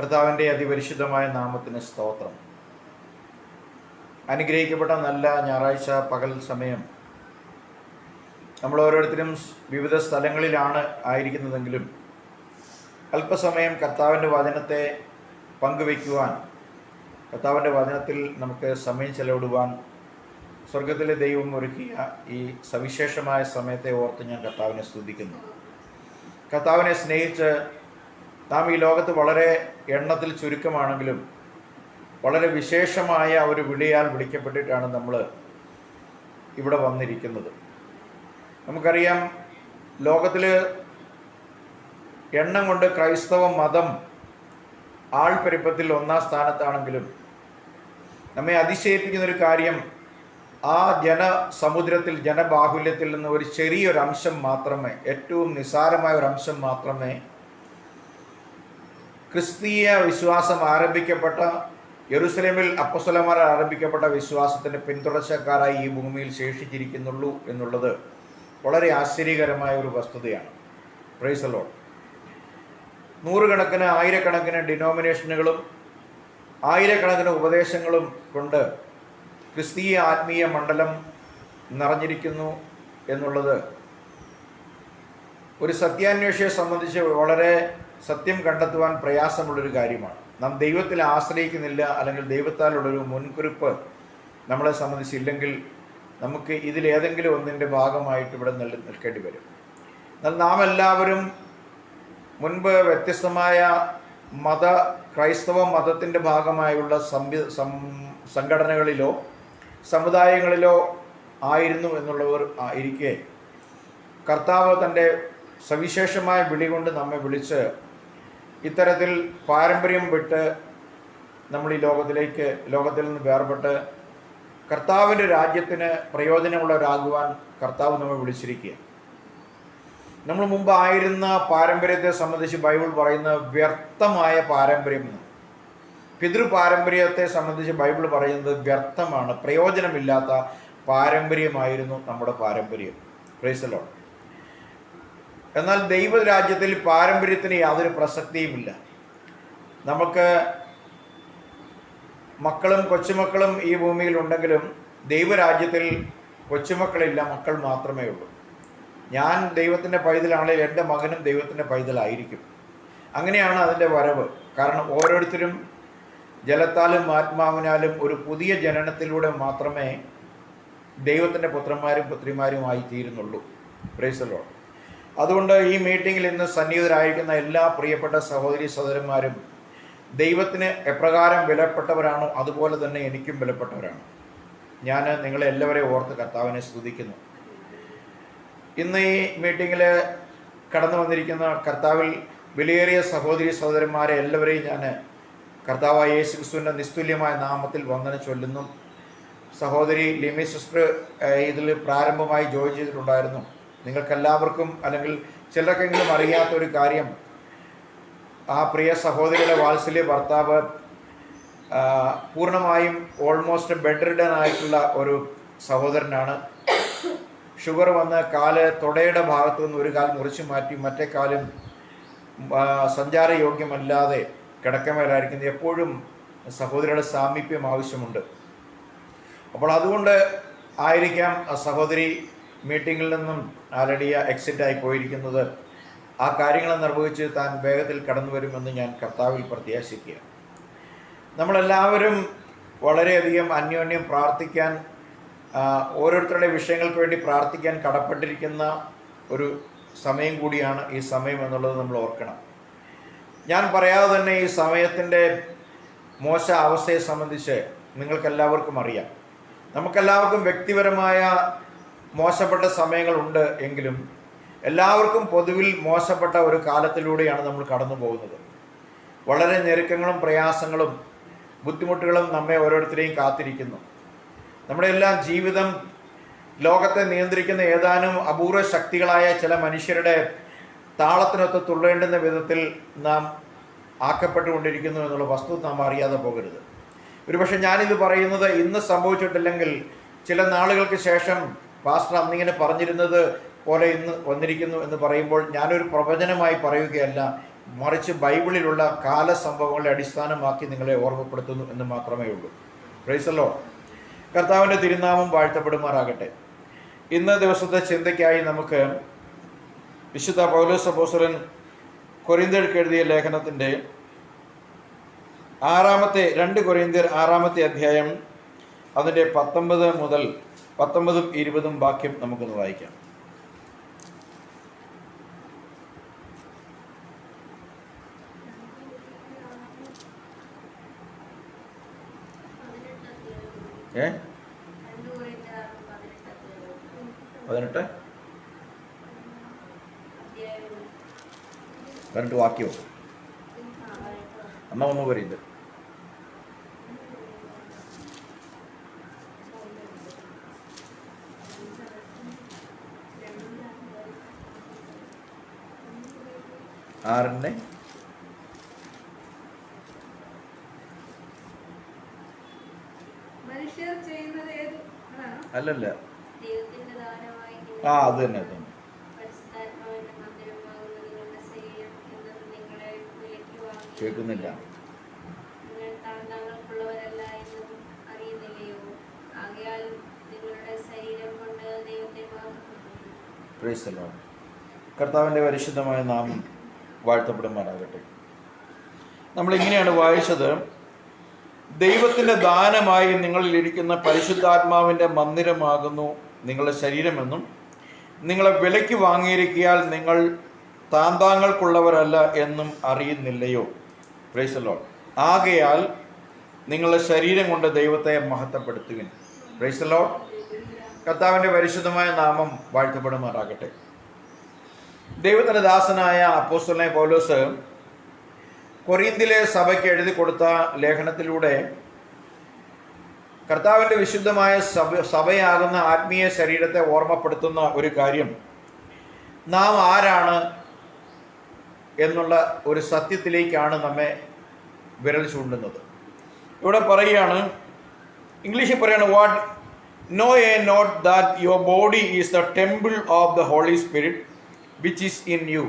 കർത്താവിൻ്റെ അതിപരിശുദ്ധമായ നാമത്തിന് സ്തോത്രം. അനുഗ്രഹിക്കപ്പെട്ട നല്ല ഞായറാഴ്ച പകൽ സമയം നമ്മൾ ഓരോരുത്തരും വിവിധ സ്ഥലങ്ങളിലാണ് ആയിരിക്കുന്നതെങ്കിലും അല്പസമയം കർത്താവിൻ്റെ വചനത്തെ പങ്കുവയ്ക്കുവാൻ, കർത്താവിൻ്റെ വചനത്തിൽ നമുക്ക് സമയം ചെലവിടുവാൻ സ്വർഗത്തിലെ ദൈവം ഒരുക്കിയ ഈ സവിശേഷമായ സമയത്തെ ഓർത്ത് ഞാൻ കർത്താവിനെ സ്തുതിക്കുന്നു. കർത്താവിനെ സ്നേഹിച്ച് നാം ഈ ലോകത്ത് വളരെ എണ്ണത്തിൽ ചുരുക്കമാണെങ്കിലും വളരെ വിശേഷമായ ഒരു വിളിയാൽ വിളിക്കപ്പെട്ടിട്ടാണ് നമ്മൾ ഇവിടെ വന്നിരിക്കുന്നത്. നമുക്കറിയാം, ലോകത്തിൽ എണ്ണം കൊണ്ട് ക്രൈസ്തവ മതം ആൾപ്പെരുപ്പത്തിൽ ഒന്നാം സ്ഥാനത്താണെങ്കിലും നമ്മെ അതിശയിപ്പിക്കുന്നൊരു കാര്യം, ആ ജനസമുദ്രത്തിൽ, ജനബാഹുല്യത്തിൽ നിന്ന് ഒരു ചെറിയൊരംശം മാത്രമേ, ഏറ്റവും നിസ്സാരമായ ഒരു അംശം മാത്രമേ ക്രിസ്തീയ വിശ്വാസം ആരംഭിക്കപ്പെട്ട, യെരുസലേമിൽ അപ്പോസ്തലന്മാർ ആരംഭിക്കപ്പെട്ട വിശ്വാസത്തിൻ്റെ പിന്തുടർച്ചക്കാരായി ഈ ഭൂമിയിൽ ശേഷിച്ചിരിക്കുന്നുള്ളൂ എന്നുള്ളത് വളരെ ആശ്ചര്യകരമായ ഒരു വസ്തുതയാണ്. Price the Lord. നൂറുകണക്കിന് ആയിരക്കണക്കിന് ഡിനോമിനേഷനുകളും ആയിരക്കണക്കിന് ഉപദേശങ്ങളും കൊണ്ട് ക്രിസ്തീയ ആത്മീയ മണ്ഡലം നിറഞ്ഞിരിക്കുന്നു എന്നുള്ളത് ഒരു സത്യാന്വേഷിയെ സംബന്ധിച്ച് വളരെ സത്യം കണ്ടെത്തുവാൻ പ്രയാസമുള്ളൊരു കാര്യമാണ്. നാം ദൈവത്തിൽ ആശ്രയിക്കുന്നില്ല, അല്ലെങ്കിൽ ദൈവത്താലുള്ളൊരു മുൻകുറിപ്പ് നമ്മളെ സംബന്ധിച്ചില്ലെങ്കിൽ നമുക്ക് ഇതിലേതെങ്കിലും ഒന്നിൻ്റെ ഭാഗമായിട്ട് ഇവിടെ നിൽക്കേണ്ടി വരും. എന്നാൽ നാം എല്ലാവരും മുൻപ് വ്യത്യസ്തമായ ക്രൈസ്തവ മതത്തിൻ്റെ ഭാഗമായുള്ള സംഘടനകളിലോ സമുദായങ്ങളിലോ ആയിരുന്നു എന്നുള്ളവർ ഇരിക്കെ കർത്താവ് തൻ്റെ സവിശേഷമായ വിളി കൊണ്ട് നമ്മെ വിളിച്ച് ഇത്തരത്തിൽ പാരമ്പര്യം വിട്ട് നമ്മൾ ഈ ലോകത്തിൽ നിന്ന് വേർപെട്ട് കർത്താവിൻ്റെ രാജ്യത്തിന് പ്രയോജനമുള്ളവരാകുവാൻ കർത്താവ് നമ്മെ വിളിച്ചിരിക്കുക. നമ്മൾ മുമ്പ് ആയിരുന്ന പാരമ്പര്യത്തെ സംബന്ധിച്ച് ബൈബിൾ പറയുന്ന വ്യർത്ഥമായ പാരമ്പര്യം, പിതൃ പാരമ്പര്യത്തെ സംബന്ധിച്ച് ബൈബിൾ പറയുന്നത് വ്യർത്ഥമാണ്, പ്രയോജനമില്ലാത്ത പാരമ്പര്യമായിരുന്നു നമ്മുടെ പാരമ്പര്യം. Price the Lord. എന്നാൽ ദൈവരാജ്യത്തിൽ പാരമ്പര്യത്തിന് യാതൊരു പ്രസക്തിയുമില്ല. നമുക്ക് മക്കളും കൊച്ചുമക്കളും ഈ ഭൂമിയിൽ ഉണ്ടെങ്കിലും ദൈവരാജ്യത്തിൽ കൊച്ചുമക്കളില്ല, മക്കൾ മാത്രമേ ഉള്ളൂ. ഞാൻ ദൈവത്തിൻ്റെ പൈതലാണെങ്കിൽ എൻ്റെ മകനും ദൈവത്തിൻ്റെ പൈതലായിരിക്കും. അങ്ങനെയാണ് അതിൻ്റെ വരവ്. കാരണം ഓരോരുത്തരും ജലത്താലും ആത്മാവിനാലും ഒരു പുതിയ ജനനത്തിലൂടെ മാത്രമേ ദൈവത്തിൻ്റെ പുത്രന്മാരും പുത്രിമാരുമായി തീരുന്നുള്ളൂ. Praise the Lord. അതുകൊണ്ട് ഈ മീറ്റിങ്ങിൽ ഇന്ന് സന്നിഹിതരായിരിക്കുന്ന എല്ലാ പ്രിയപ്പെട്ട സഹോദരി സഹോദരന്മാരും ദൈവത്തിന് എപ്രകാരം വിലപ്പെട്ടവരാണോ അതുപോലെ തന്നെ എനിക്കും വിലപ്പെട്ടവരാണ്. ഞാൻ നിങ്ങളെ എല്ലാവരെയും ഓർത്ത് കർത്താവിനെ സ്തുതിക്കുന്നു. ഇന്ന് ഈ മീറ്റിങ്ങിൽ കടന്നു വന്നിരിക്കുന്ന കർത്താവിൽ വിലയേറിയ സഹോദരി സഹോദരന്മാരെ എല്ലാവരെയും ഞാൻ കർത്താവായ യേശു ക്രിസ്തുവിൻ്റെ നിസ്തുല്യമായ നാമത്തിൽ വന്ദനം ചൊല്ലുന്നു. സഹോദരി ലിമി സിസ്റ്റർ ഇതിൽ പ്രാരംഭമായി ജോയിൻ ചെയ്തിട്ടുണ്ടായിരുന്നു. നിങ്ങൾക്കെല്ലാവർക്കും, അല്ലെങ്കിൽ ചിലർക്കെങ്കിലും അറിയാത്തൊരു കാര്യം, ആ പ്രിയ സഹോദരിയുടെ വാത്സല്യ ഭർത്താവ് പൂർണ്ണമായും ഓൾമോസ്റ്റ് ബെഡ് റിഡൻ ആയിട്ടുള്ള ഒരു സഹോദരനാണ്. ഷുഗർ വന്ന് തുടയുടെ ഭാഗത്തു നിന്ന് ഒരു കാൽ മുറിച്ചു മാറ്റി മറ്റേ കാലും സഞ്ചാരയോഗ്യമല്ലാതെ കിടക്കമേലായിരിക്കുന്നത്. എപ്പോഴും സഹോദരിയുടെ സാമീപ്യം ആവശ്യമുണ്ട്. അപ്പോൾ അതുകൊണ്ട് ആയിരിക്കാം സഹോദരി മീറ്റിങ്ങിൽ നിന്നും ആൾറെഡി എക്സിറ്റായി പോയിരിക്കുന്നത്. ആ കാര്യങ്ങൾ നിർവഹിച്ച് താൻ വേഗത്തിൽ കടന്നു വരുമെന്ന് ഞാൻ കർത്താവിൽ പ്രത്യാശിക്കുക. നമ്മളെല്ലാവരും വളരെയധികം അന്യോന്യം പ്രാർത്ഥിക്കാൻ, ഓരോരുത്തരുടെ വിഷയങ്ങൾക്ക് വേണ്ടി പ്രാർത്ഥിക്കാൻ കടപ്പെട്ടിരിക്കുന്ന ഒരു സമയം കൂടിയാണ് ഈ സമയം എന്നുള്ളത് നമ്മൾ ഓർക്കണം. ഞാൻ പറയാതെ തന്നെ ഈ സമയത്തിൻ്റെ മോശ അവസ്ഥയെ സംബന്ധിച്ച് നിങ്ങൾക്കെല്ലാവർക്കും അറിയാം. നമുക്കെല്ലാവർക്കും വ്യക്തിപരമായ മോശപ്പെട്ട സമയങ്ങളുണ്ട് എങ്കിലും എല്ലാവർക്കും പൊതുവിൽ മോശപ്പെട്ട ഒരു കാലത്തിലൂടെയാണ് നമ്മൾ കടന്നു പോകുന്നത്. വളരെ ഞെരുക്കങ്ങളും പ്രയാസങ്ങളും ബുദ്ധിമുട്ടുകളും നമ്മെ ഓരോരുത്തരെയും കാത്തിരിക്കുന്നു. നമ്മുടെ എല്ലാം ജീവിതം ലോകത്തെ നിയന്ത്രിക്കുന്ന ഏതാനും അപൂർവ ശക്തികളായ ചില മനുഷ്യരുടെ താളത്തിനൊത്ത് തുള്ളേണ്ടുന്ന വിധത്തിൽ നാം ആക്കപ്പെട്ടുകൊണ്ടിരിക്കുന്നു എന്നുള്ള വസ്തുത നാം അറിയാതെ പോകരുത്. ഒരുപക്ഷെ ഞാനിത് പറയുന്നത് ഇന്ന് സംഭവിച്ചിട്ടില്ലെങ്കിൽ ചില നാളുകൾക്ക് ശേഷം പാസ്റ്റർ അന്നിങ്ങനെ പറഞ്ഞിരുന്നത് പോലെ ഇന്ന് വന്നിരിക്കുന്നു എന്ന് പറയുമ്പോൾ ഞാനൊരു പ്രവചനമായി പറയുകയല്ല, മറിച്ച് ബൈബിളിലുള്ള കാലസംഭവങ്ങളെ അടിസ്ഥാനമാക്കി നിങ്ങളെ ഓർമ്മപ്പെടുത്തുന്നു എന്ന് മാത്രമേ ഉള്ളൂ. Price the Lord. കർത്താവിൻ്റെ തിരുനാമം വാഴ്ത്തപ്പെടുമാറാകട്ടെ. ഇന്ന് ദിവസത്തെ ചിന്തയ്ക്കായി നമുക്ക് വിശുദ്ധ പൗലോസ് അപ്പോസ്തലൻ കൊരിന്ത്യർക്ക് എഴുതിയ ലേഖനത്തിൻ്റെ 2 കൊരിന്ത്യർ 6 അധ്യായം അതിൻ്റെ 19 മുതൽ 19ഉം 20ഉം വാക്യം നമുക്കൊന്ന് വായിക്കാം. ഏ 18 വാക്യമോ? അമ്മ 1 കൊരിന്ത്യർ. ആറിൻ്റെ അല്ലല്ല, അത് തന്നെ. കേൾക്കുന്നില്ല. Price the Lord. കർത്താവിൻ്റെ പരിശുദ്ധമായ നാമം വാഴ്ത്തപ്പെടുമാറാകട്ടെ. നമ്മളിങ്ങനെയാണ് വായിച്ചത്: ദൈവത്തിൻ്റെ ദാനമായി നിങ്ങളിൽ ഇരിക്കുന്ന പരിശുദ്ധാത്മാവിൻ്റെ മന്ദിരമാകുന്നു നിങ്ങളുടെ ശരീരമെന്നും നിങ്ങളെ വിലയ്ക്ക് വാങ്ങിയിരിക്കയാൽ നിങ്ങൾ താന്താങ്ങൾക്കുള്ളവരല്ല എന്നും അറിയുന്നില്ലയോ? Price the Lord. ആകയാൽ നിങ്ങളുടെ ശരീരം കൊണ്ട് ദൈവത്തെ മഹത്വപ്പെടുത്തുവിൻ. Price the Lord. കർത്താവിൻ്റെ പരിശുദ്ധമായ നാമം വാഴ്ത്തപ്പെടുമാറാകട്ടെ. ദൈവത്തിൻ്റെ ദാസനായ അപ്പോസ്തലനായ പൗലോസ് കൊരിന്തിലെ സഭയ്ക്ക് എഴുതി കൊടുത്ത ലേഖനത്തിലൂടെ കർത്താവിൻ്റെ വിശുദ്ധമായ സഭയാകുന്ന ആത്മീയ ശരീരത്തെ ഓർമ്മപ്പെടുത്തുന്ന ഒരു കാര്യം, നാം ആരാണ് എന്നുള്ള ഒരു സത്യത്തിലേക്കാണ് നമ്മെ വിരൽ ചൂണ്ടുന്നത്. ഇവിടെ പറയുകയാണ്, ഇംഗ്ലീഷിൽ പറയുകയാണ്, what know ye not that your body is the temple of the Holy Spirit which is in you.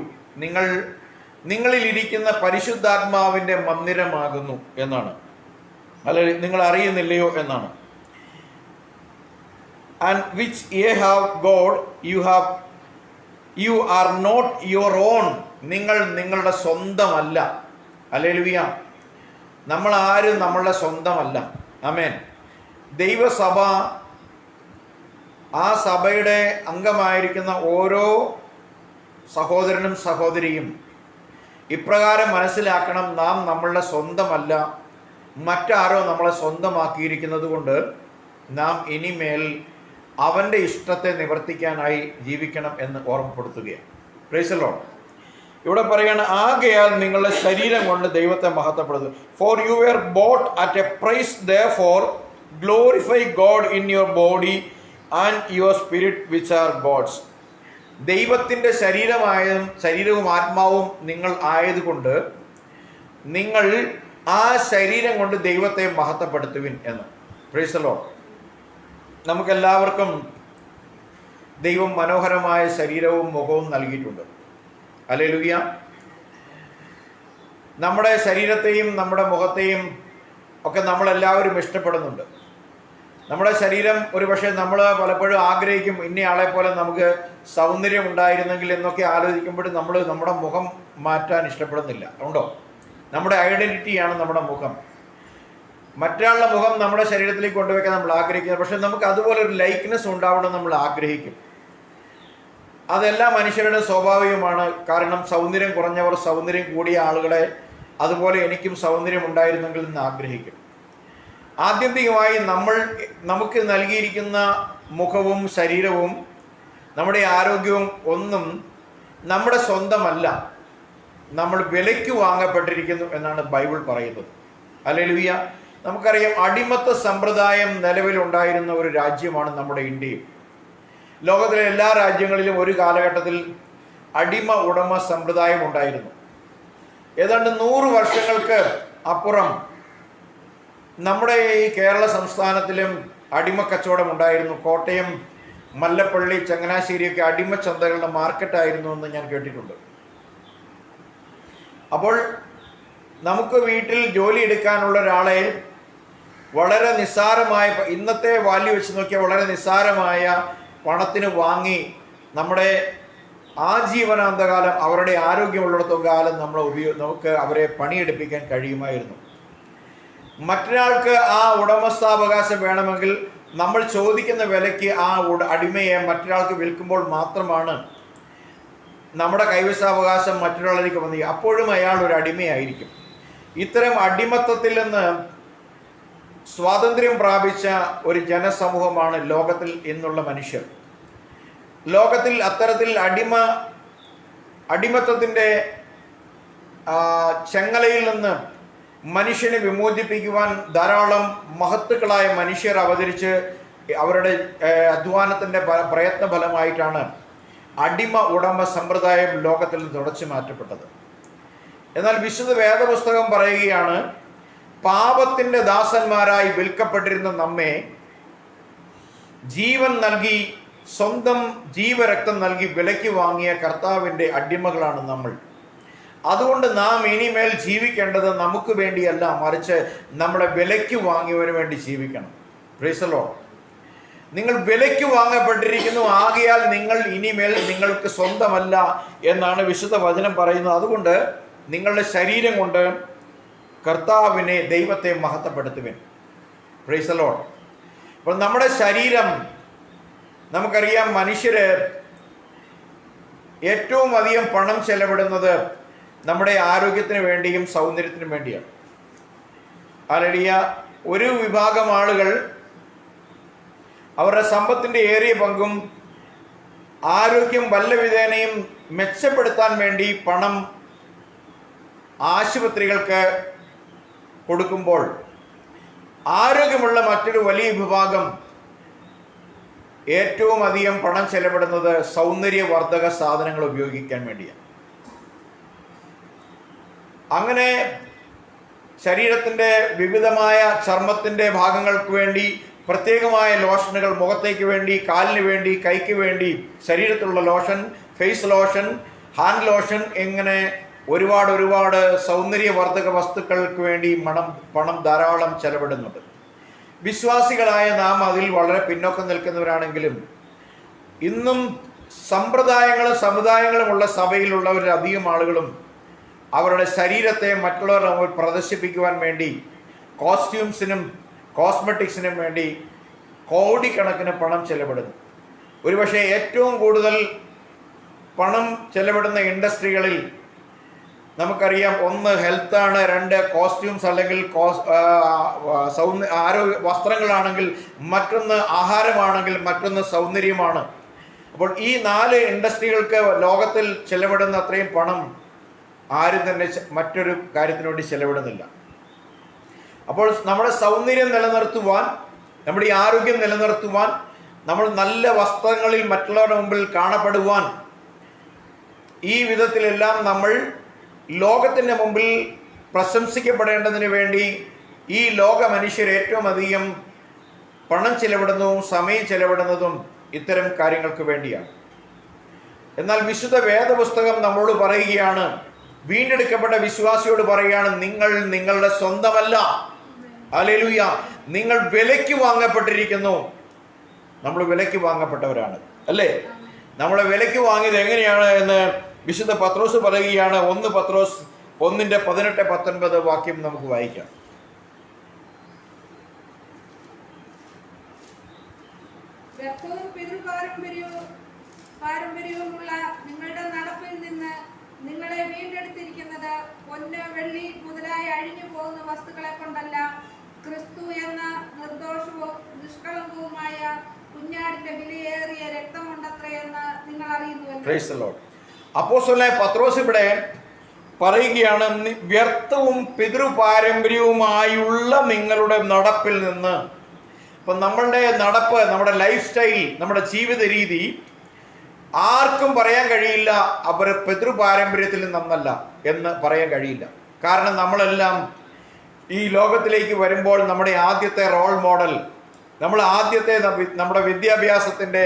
നിങ്ങളിലിരിക്കുന്ന പരിശുദ്ധാത്മാവിൻ്റെ മന്ദിരമാകുന്നു എന്നാണ്. അല്ലെങ്കിൽ നിങ്ങൾ അറിയുന്നില്ലയോ എന്നാണ്. And which you have God you are not your own. നിങ്ങൾ നിങ്ങളുടെ സ്വന്തമല്ല. ഹല്ലേലൂയ. നമ്മൾ ആരും നമ്മളുടെ സ്വന്തമല്ല. ആമേൻ. ദൈവസഭ, ആ സഭയുടെ അംഗമായിരിക്കുന്ന ഓരോ സഹോദരനും സഹോദരിയും ഇപ്രകാരം മനസ്സിലാക്കണം: നാം നമ്മളുടെ സ്വന്തമല്ല, മറ്റാരോ നമ്മളെ സ്വന്തമാക്കിയിരിക്കുന്നത് കൊണ്ട് നാം ഇനിമേൽ അവൻ്റെ ഇഷ്ടത്തെ നിവർത്തിക്കാനായി ജീവിക്കണം എന്ന് ഓർമ്മപ്പെടുത്തുകയാണ്. Praise the Lord. ഇവിടെ പറയുകയാണ്, ആകയാൽ നിങ്ങളുടെ ശരീരം കൊണ്ട് ദൈവത്തെ മഹത്വപ്പെടുത്തുക. For you were bought at a price, therefore glorify God in your body and your spirit which are God's. ദൈവത്തിൻ്റെ ശരീരവും ആത്മാവും നിങ്ങൾ ആയതുകൊണ്ട് നിങ്ങൾ ആ ശരീരം കൊണ്ട് ദൈവത്തെ മഹത്വപ്പെടുത്തുവിൻ എന്ന്. Price the Lord. നമുക്കെല്ലാവർക്കും ദൈവം മനോഹരമായ ശരീരവും മുഖവും നൽകിയിട്ടുണ്ട്. ഹല്ലേലൂയ. നമ്മുടെ ശരീരത്തെയും നമ്മുടെ മുഖത്തെയും ഒക്കെ നമ്മളെല്ലാവരും ഇഷ്ടപ്പെടുന്നുണ്ട്. നമ്മുടെ ശരീരം ഒരുപക്ഷെ നമ്മൾ പലപ്പോഴും ആഗ്രഹിക്കും, ഇന്നയാളെ പോലെ നമുക്ക് സൗന്ദര്യം ഉണ്ടായിരുന്നെങ്കിൽ എന്നൊക്കെ ആലോചിക്കുമ്പോൾ നമ്മൾ നമ്മുടെ മുഖം മാറ്റാൻ ഇഷ്ടപ്പെടുന്നില്ല. ഉണ്ടോ? നമ്മുടെ ഐഡൻറ്റിറ്റിയാണ് നമ്മുടെ മുഖം. മറ്റൊരാളുടെ മുഖം നമ്മുടെ ശരീരത്തിലേക്ക് കൊണ്ടുവയ്ക്കാൻ നമ്മൾ ആഗ്രഹിക്കുന്നത്, പക്ഷെ നമുക്ക് അതുപോലെ ഒരു ലൈക്ക്നെസ് ഉണ്ടാവണം നമ്മൾ ആഗ്രഹിക്കും. അതെല്ലാ മനുഷ്യരുടെ സ്വാഭാവികമാണ്. കാരണം സൗന്ദര്യം കുറഞ്ഞവർ സൗന്ദര്യം കൂടിയ ആളുകളെ അതുപോലെ എനിക്കും സൗന്ദര്യം ഉണ്ടായിരുന്നെങ്കിൽ എന്ന് ആഗ്രഹിക്കും. ആത്യന്തികമായി നമുക്ക് നൽകിയിരിക്കുന്ന മുഖവും ശരീരവും നമ്മുടെ ആരോഗ്യവും ഒന്നും നമ്മുടെ സ്വന്തമല്ല, നമ്മൾ വിലയ്ക്ക് വാങ്ങപ്പെട്ടിരിക്കുന്നു എന്നാണ് ബൈബിൾ പറയുന്നത്. ഹല്ലേലൂയ. നമുക്കറിയാം, അടിമത്ത സമ്പ്രദായം നിലവിലുണ്ടായിരുന്ന ഒരു രാജ്യമാണ് നമ്മുടെ ഇന്ത്യയും. ലോകത്തിലെ എല്ലാ രാജ്യങ്ങളിലും ഒരു കാലഘട്ടത്തിൽ അടിമ ഉടമ സമ്പ്രദായം ഉണ്ടായിരുന്നു. ഏതാണ്ട് 100 വർഷങ്ങൾക്ക് അപ്പുറം നമ്മുടെ ഈ കേരള സംസ്ഥാനത്തിലും അടിമക്കച്ചവടം ഉണ്ടായിരുന്നു. കോട്ടയം, മല്ലപ്പള്ളി, ചങ്ങനാശ്ശേരിയൊക്കെ അടിമച്ചന്തകളുടെ മാർക്കറ്റായിരുന്നു എന്ന് ഞാൻ കേട്ടിട്ടുണ്ട്. അപ്പോൾ നമുക്ക് വീട്ടിൽ ജോലി എടുക്കാനുള്ള ഒരാളെ വളരെ നിസ്സാരമായ, ഇന്നത്തെ വാല്യൂ വെച്ച് നോക്കിയാൽ വളരെ നിസ്സാരമായ പണത്തിന് വാങ്ങി നമ്മുടെ ആജീവനാന്തകാലം അവരുടെ ആരോഗ്യമുള്ളിടത്തോളം കാലം നമുക്ക് അവരെ പണിയെടുപ്പിക്കാൻ കഴിയുമായിരുന്നു. മറ്റൊരാൾക്ക് ആ ഉടമസ്ഥാവകാശം വേണമെങ്കിൽ നമ്മൾ ചോദിക്കുന്ന വിലയ്ക്ക് ആ അടിമയെ മറ്റൊരാൾക്ക് വിൽക്കുമ്പോൾ മാത്രമാണ് നമ്മുടെ കൈവശാവകാശം മറ്റൊരാളിലേക്ക് വന്നു. അപ്പോഴും അയാൾ ഒരു അടിമയായിരിക്കും. ഇത്തരം അടിമത്തത്തിൽ നിന്ന് സ്വാതന്ത്ര്യം പ്രാപിച്ച ഒരു ജനസമൂഹമാണ് ലോകത്തിൽ ഇന്നുള്ള മനുഷ്യർ. ലോകത്തിൽ അത്തരത്തിൽ അടിമത്തത്തിൻ്റെ ചെങ്ങലയിൽ നിന്ന് മനുഷ്യനെ വിമോചിപ്പിക്കുവാൻ ധാരാളം മഹത്തുക്കളായ മനുഷ്യർ അവതരിച്ച് അവരുടെ അധ്വാനത്തിൻ്റെ പ്രയത്ന ഫലമായിട്ടാണ് അടിമ ഉടമ സമ്പ്രദായം ലോകത്തിൽ നിന്ന് തുടച്ചു മാറ്റപ്പെട്ടത്. എന്നാൽ വിശുദ്ധ വേദപുസ്തകം പറയുകയാണ്, പാപത്തിൻ്റെ ദാസന്മാരായി വിൽക്കപ്പെട്ടിരുന്ന നമ്മെ ജീവൻ നൽകി, സ്വന്തം ജീവരക്തം നൽകി വിലയ്ക്ക് വാങ്ങിയ കർത്താവിൻ്റെ അടിമകളാണ് നമ്മൾ. അതുകൊണ്ട് നാം ഇനിമേൽ ജീവിക്കേണ്ടത് നമുക്ക് വേണ്ടിയല്ല, മറിച്ച് നമ്മുടെ വിലയ്ക്ക് വാങ്ങിയവന് വേണ്ടി ജീവിക്കണം. Price the Lord. നിങ്ങൾ വിലയ്ക്ക് വാങ്ങപ്പെട്ടിരിക്കുന്നു, ആകയാൽ നിങ്ങൾ ഇനിമേൽ നിങ്ങൾക്ക് സ്വന്തമല്ല എന്നാണ് വിശുദ്ധ വചനം പറയുന്നത്. അതുകൊണ്ട് നിങ്ങളുടെ ശരീരം കൊണ്ട് കർത്താവിനെ, ദൈവത്തെ മഹത്വപ്പെടുത്തുവിൻ. Price the Lord. അപ്പോൾ നമ്മുടെ ശരീരം, നമുക്കറിയാം, മനുഷ്യര് ഏറ്റവും അധികം പണം ചെലവിടുന്നത് നമ്മുടെ ആരോഗ്യത്തിന് വേണ്ടിയും സൗന്ദര്യത്തിനും വേണ്ടിയാണ്. ഹല്ലേലൂയ. ഒരു വിഭാഗം ആളുകൾ അവരുടെ സമ്പത്തിൻ്റെ ഏറിയ പങ്കും ആരോഗ്യം വല്ലവിധേനയും മെച്ചപ്പെടുത്താൻ വേണ്ടി പണം ആശുപത്രികൾക്ക് കൊടുക്കുമ്പോൾ, ആരോഗ്യമുള്ള മറ്റൊരു വലിയ വിഭാഗം ഏറ്റവും അധികം പണം ചെലവിടുന്നത് സൗന്ദര്യവർദ്ധക സാധനങ്ങൾ ഉപയോഗിക്കാൻ വേണ്ടിയാണ്. അങ്ങനെ ശരീരത്തിൻ്റെ വിവിധമായ ചർമ്മത്തിൻ്റെ ഭാഗങ്ങൾക്ക് വേണ്ടി പ്രത്യേകമായ ലോഷനുകൾ, മുഖത്തേക്ക് വേണ്ടി, കാലിന് വേണ്ടി, കൈക്ക് വേണ്ടി ശരീരത്തിലുള്ള lotion, face lotion, hand lotion, ഇങ്ങനെ ഒരുപാട് സൗന്ദര്യവർദ്ധക വസ്തുക്കൾക്ക് വേണ്ടി പണം ധാരാളം ചെലവിടുന്നുണ്ട്. വിശ്വാസികളായ നാം അതിൽ വളരെ പിന്നോക്കം നിൽക്കുന്നവരാണെങ്കിലും ഇന്നും സമ്പ്രദായങ്ങളും സമുദായങ്ങളുമുള്ള സഭയിലുള്ളവരധികം ആളുകളും അവരുടെ ശരീരത്തെ മറ്റുള്ളവരുടെ മുമ്പിൽ പ്രദർശിപ്പിക്കുവാൻ വേണ്ടി കോസ്റ്റ്യൂംസിനും കോസ്മെറ്റിക്സിനും വേണ്ടി കോടിക്കണക്കിന് പണം ചെലവിടുന്നു. ഒരുപക്ഷെ ഏറ്റവും കൂടുതൽ പണം ചെലവിടുന്ന ഇൻഡസ്ട്രികളിൽ നമുക്കറിയാം, ഒന്ന് ഹെൽത്താണ്, രണ്ട് കോസ്റ്റ്യൂംസ് അല്ലെങ്കിൽ വസ്ത്രങ്ങളാണെങ്കിൽ, മറ്റൊന്ന് ആഹാരമാണെങ്കിൽ, മറ്റൊന്ന് സൗന്ദര്യമാണ്. അപ്പോൾ ഈ 4 ഇൻഡസ്ട്രികൾക്ക് ലോകത്തിൽ ചെലവിടുന്ന അത്രയും പണം ആരും തന്നെ മറ്റൊരു കാര്യത്തിനു വേണ്ടി ചെലവിടുന്നില്ല. അപ്പോൾ നമ്മുടെ സൗന്ദര്യം നിലനിർത്തുവാൻ, നമ്മുടെ ഈ ആരോഗ്യം നിലനിർത്തുവാൻ, നമ്മൾ നല്ല വസ്ത്രങ്ങളിൽ മറ്റുള്ളവരുടെ മുമ്പിൽ കാണപ്പെടുവാൻ, ഈ വിധത്തിലെല്ലാം നമ്മൾ ലോകത്തിൻ്റെ മുമ്പിൽ പ്രശംസിക്കപ്പെടേണ്ടതിന് വേണ്ടി ഈ ലോക മനുഷ്യർ ഏറ്റവും അധികം പണം ചെലവിടുന്നതും സമയം ചെലവിടുന്നതും ഇത്തരം കാര്യങ്ങൾക്ക് വേണ്ടിയാണ്. എന്നാൽ വിശുദ്ധ വേദപുസ്തകം നമ്മളോട് പറയുകയാണ്, വീണ്ടെടുക്കപ്പെട്ട വിശ്വാസിയോട് പറയുകയാണ്, നിങ്ങൾ നിങ്ങളുടെ സ്വന്തമല്ല. ഹല്ലേലൂയ. നിങ്ങൾ വിലയ്ക്ക് വാങ്ങപ്പെട്ടിരിക്കുന്നു. നമ്മൾ വിലയ്ക്ക് വാങ്ങപ്പെട്ടവരാണ്, അല്ലേ? നമ്മളെ വിലയ്ക്ക് വാങ്ങിയത് എങ്ങനെയാണ് എന്ന് വിശുദ്ധ പത്രോസ് പറയുകയാണ്. 1 പത്രോസ് 1:18-19 വാക്യം നമുക്ക് വായിക്കാം. പാരമ്പര്യവുമുള്ള നിങ്ങളുടെ നടപ്പിൽ നിന്ന് നിങ്ങളെ വീണ്ടെടുത്തിരിക്കുന്നത് പൊന്ന്, വെള്ളി മുതലായ അഴിഞ്ഞു പോകുന്ന വസ്തുക്കളെ കൊണ്ടല്ല, ക്രിസ്തു എന്ന നിർദോഷവും നിഷ്കളങ്കവുമായ കുഞ്ഞാടിന്റെ വിലയേറിയ രക്തം കൊണ്ടത്രയെന്ന് നിങ്ങൾ അറിയുന്നു. അപ്പോസ്തലനായ പത്രോസ് ഇവിടെ പറയുകയാണ്, വ്യർത്ഥവും പിതൃപാരമ്പര്യവുമായുള്ള നിങ്ങളുടെ നടപ്പിൽ നിന്ന്. അപ്പം നമ്മളുടെ നടപ്പ്, നമ്മുടെ ലൈഫ് സ്റ്റൈൽ, നമ്മുടെ ജീവിത രീതി ആർക്കും പറയാൻ കഴിയില്ല അവർ പിതൃപാരമ്പര്യത്തിൽ നിന്നല്ല എന്ന് പറയാൻ കഴിയില്ല. കാരണം നമ്മളെല്ലാം ഈ ലോകത്തിലേക്ക് വരുമ്പോൾ നമ്മുടെ ആദ്യത്തെ റോൾ മോഡൽ, നമ്മുടെ വിദ്യാഭ്യാസത്തിൻ്റെ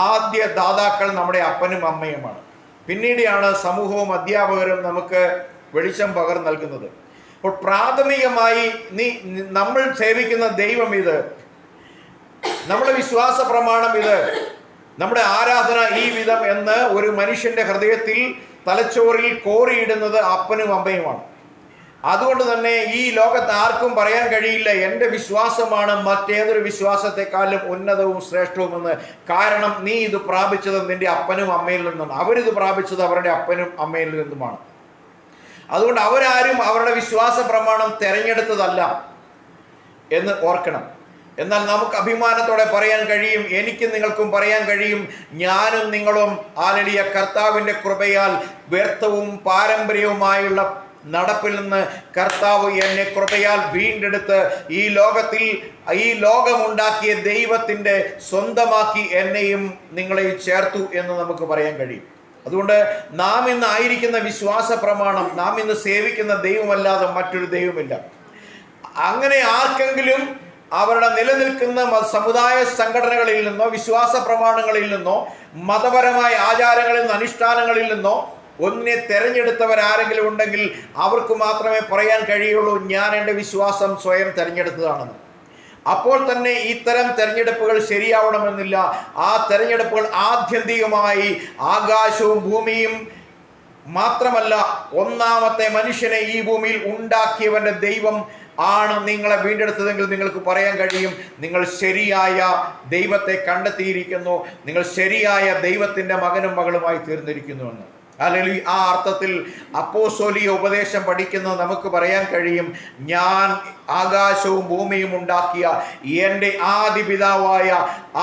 ആദ്യ ദാതാക്കൾ നമ്മുടെ അപ്പനും അമ്മയുമാണ്. പിന്നീടാണ് സമൂഹവും അധ്യാപകരും നമുക്ക് വെളിച്ചം പകർന്നു നൽകുന്നത്. അപ്പോൾ പ്രാഥമികമായി നമ്മൾ സേവിക്കുന്ന ദൈവം ഇത്, നമ്മുടെ വിശ്വാസ പ്രമാണം ഇത്, നമ്മുടെ ആരാധന ഈ വിധം എന്ന് ഒരു മനുഷ്യന്റെ ഹൃദയത്തിൽ തലച്ചോറിൽ കോറിയിടുന്നത് അപ്പനും അമ്മയുമാണ്. അതുകൊണ്ട് തന്നെ ഈ ലോകത്ത് ആർക്കും പറയാൻ കഴിയില്ല എൻ്റെ വിശ്വാസമാണ് മറ്റേതൊരു വിശ്വാസത്തെക്കാളും ഉന്നതവും ശ്രേഷ്ഠവുമെന്ന്. കാരണം നീ ഇത് പ്രാപിച്ചത് നിന്റെ അപ്പനും അമ്മയിൽ നിന്നാണ്, അവരിത് പ്രാപിച്ചത് അവരുടെ അപ്പനും അമ്മയിൽ നിന്നുമാണ്. അതുകൊണ്ട് അവരാരും അവരുടെ വിശ്വാസ പ്രമാണം തിരഞ്ഞെടുത്തതല്ല എന്ന് ഓർക്കണം. എന്നാൽ നമുക്ക് അഭിമാനത്തോടെ പറയാൻ കഴിയും, എനിക്കും നിങ്ങൾക്കും പറയാൻ കഴിയും, ഞാനും നിങ്ങളും ഹല്ലേലൂയ കർത്താവിൻ്റെ കൃപയാൽ വ്യർത്ഥവും പാരമ്പര്യവുമായുള്ള നടപ്പിൽ നിന്ന് കർത്താവ് എന്നെ കൃപയാൽ വീണ്ടെടുത്ത് ഈ ലോകമുണ്ടാക്കിയ ദൈവത്തിൻ്റെ സ്വന്തമാക്കി എന്നെയും നിങ്ങളെയും ചേർത്തു എന്ന് നമുക്ക് പറയാൻ കഴിയും. അതുകൊണ്ട് നാം ഇന്ന് ആയിരിക്കുന്ന വിശ്വാസ പ്രമാണം, നാം ഇന്ന് സേവിക്കുന്ന ദൈവമല്ലാതെ മറ്റൊരു ദൈവമില്ല. അങ്ങനെ ആർക്കെങ്കിലും അവരുടെ നിലനിൽക്കുന്ന സമുദായ സംഘടനകളിൽ നിന്നോ വിശ്വാസ പ്രമാണങ്ങളിൽ നിന്നോ മതപരമായ ആചാരങ്ങളിൽ നിന്നോ അനുഷ്ഠാനങ്ങളിൽ നിന്നോ ഒന്നിനെ തിരഞ്ഞെടുത്തവരാരെങ്കിലും ഉണ്ടെങ്കിൽ അവർക്ക് മാത്രമേ പറയാൻ കഴിയുള്ളൂ, ഞാൻ എൻ്റെ വിശ്വാസം സ്വയം തിരഞ്ഞെടുത്തതാണെന്ന്. അപ്പോൾ തന്നെ ഇത്തരം തിരഞ്ഞെടുപ്പുകൾ ശരിയാവണമെന്നില്ല. ആ തിരഞ്ഞെടുപ്പുകൾ ആത്യന്തികമായി ആകാശവും ഭൂമിയും മാത്രമല്ല, ഒന്നാമത്തെ മനുഷ്യനെ ഈ ഭൂമിയിൽ ഉണ്ടാക്കിയവൻ്റെ ദൈവം ആണ് നിങ്ങളെ വീണ്ടെടുത്തതെങ്കിൽ നിങ്ങൾക്ക് പറയാൻ കഴിയും, നിങ്ങൾ ശരിയായ ദൈവത്തെ കണ്ടെത്തിയിരിക്കുന്നു, നിങ്ങൾ ശരിയായ ദൈവത്തിൻ്റെ മകനും മകളുമായി തീർന്നിരിക്കുന്നുവെന്ന്. അല്ലെങ്കിൽ ആ അർത്ഥത്തിൽ അപ്പോസ്തോലിക ഉപദേശം പഠിക്കുന്നത് നമുക്ക് പറയാൻ കഴിയും, ഞാൻ ആകാശവും ഭൂമിയും ഉണ്ടാക്കിയ എൻ്റെ ആദി പിതാവായ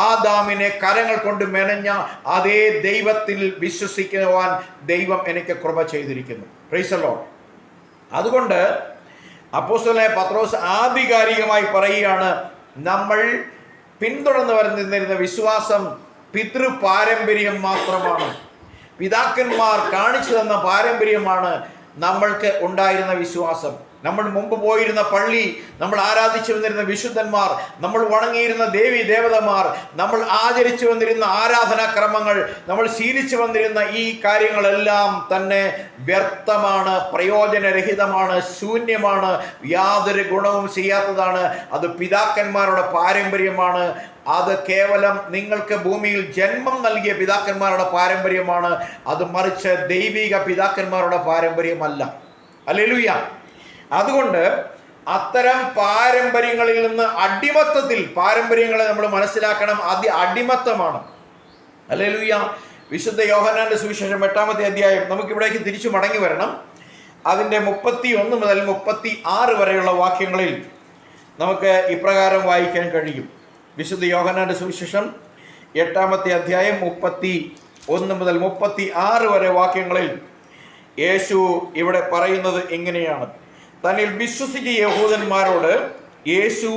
ആദാമിനെ കരങ്ങൾ കൊണ്ട് മെനഞ്ഞ അതേ ദൈവത്തിൽ വിശ്വസിക്കുവാൻ ദൈവം എനിക്ക് കൃപ ചെയ്തിരിക്കുന്നു. Price the Lord. അതുകൊണ്ട് അപ്പോസ്തലനായ പത്രോസ് ആധികാരികമായി പറയുകയാണ്, നമ്മൾ പിന്തുടർന്ന് വരുന്നിരുന്ന വിശ്വാസം പിതൃ പാരമ്പര്യം മാത്രമാണ്, പിതാക്കന്മാർ കാണിച്ചു തന്ന പാരമ്പര്യമാണ് നമ്മൾക്ക് ഉണ്ടായിരുന്ന വിശ്വാസം. നമ്മൾ മുമ്പ് പോയിരുന്ന പള്ളി, നമ്മൾ ആരാധിച്ചു വന്നിരുന്ന വിശുദ്ധന്മാർ, നമ്മൾ വണങ്ങിയിരുന്ന ദേവി ദേവതമാർ, നമ്മൾ ആചരിച്ചു വന്നിരുന്ന ആരാധനാക്രമങ്ങൾ, നമ്മൾ ശീലിച്ചു വന്നിരുന്ന ഈ കാര്യങ്ങളെല്ലാം തന്നെ വ്യർത്ഥമാണ്, പ്രയോജനരഹിതമാണ്, ശൂന്യമാണ്, യാതൊരു ഗുണവും ചെയ്യാത്തതാണ്. അത് പിതാക്കന്മാരുടെ പാരമ്പര്യമാണ്. അത് കേവലം നിങ്ങൾക്ക് ഭൂമിയിൽ ജന്മം നൽകിയ പിതാക്കന്മാരുടെ പാരമ്പര്യമാണ്. അത് മറിച്ച് ദൈവിക പിതാക്കന്മാരുടെ പാരമ്പര്യമല്ല. ഹല്ലേലൂയ. അതുകൊണ്ട് അത്തരം പാരമ്പര്യങ്ങളിൽ നിന്ന് പാരമ്പര്യങ്ങളെ നമ്മൾ മനസ്സിലാക്കണം, അടിമത്തമാണ്. ഹല്ലേലൂയ. വിശുദ്ധ യോഹന്നാന്റെ സുവിശേഷം 8-ാമത്തെ അധ്യായം, നമുക്കിവിടേക്ക് തിരിച്ചു മടങ്ങി വരണം. അതിൻ്റെ 31 മുതൽ 36 വരെയുള്ള വാക്യങ്ങളിൽ നമുക്ക് ഇപ്രകാരം വായിക്കാൻ കഴിയും. വിശുദ്ധ യോഹന്നാന്റെ സുവിശേഷം 8-ാമത്തെ അധ്യായം 31 മുതൽ 36 വരെ വാക്യങ്ങളിൽ യേശു ഇവിടെ പറയുന്നത് ഇങ്ങനെയാണ്. തന്നിൽ വിശ്വസിച്ച യഹൂദന്മാരോട് യേശു,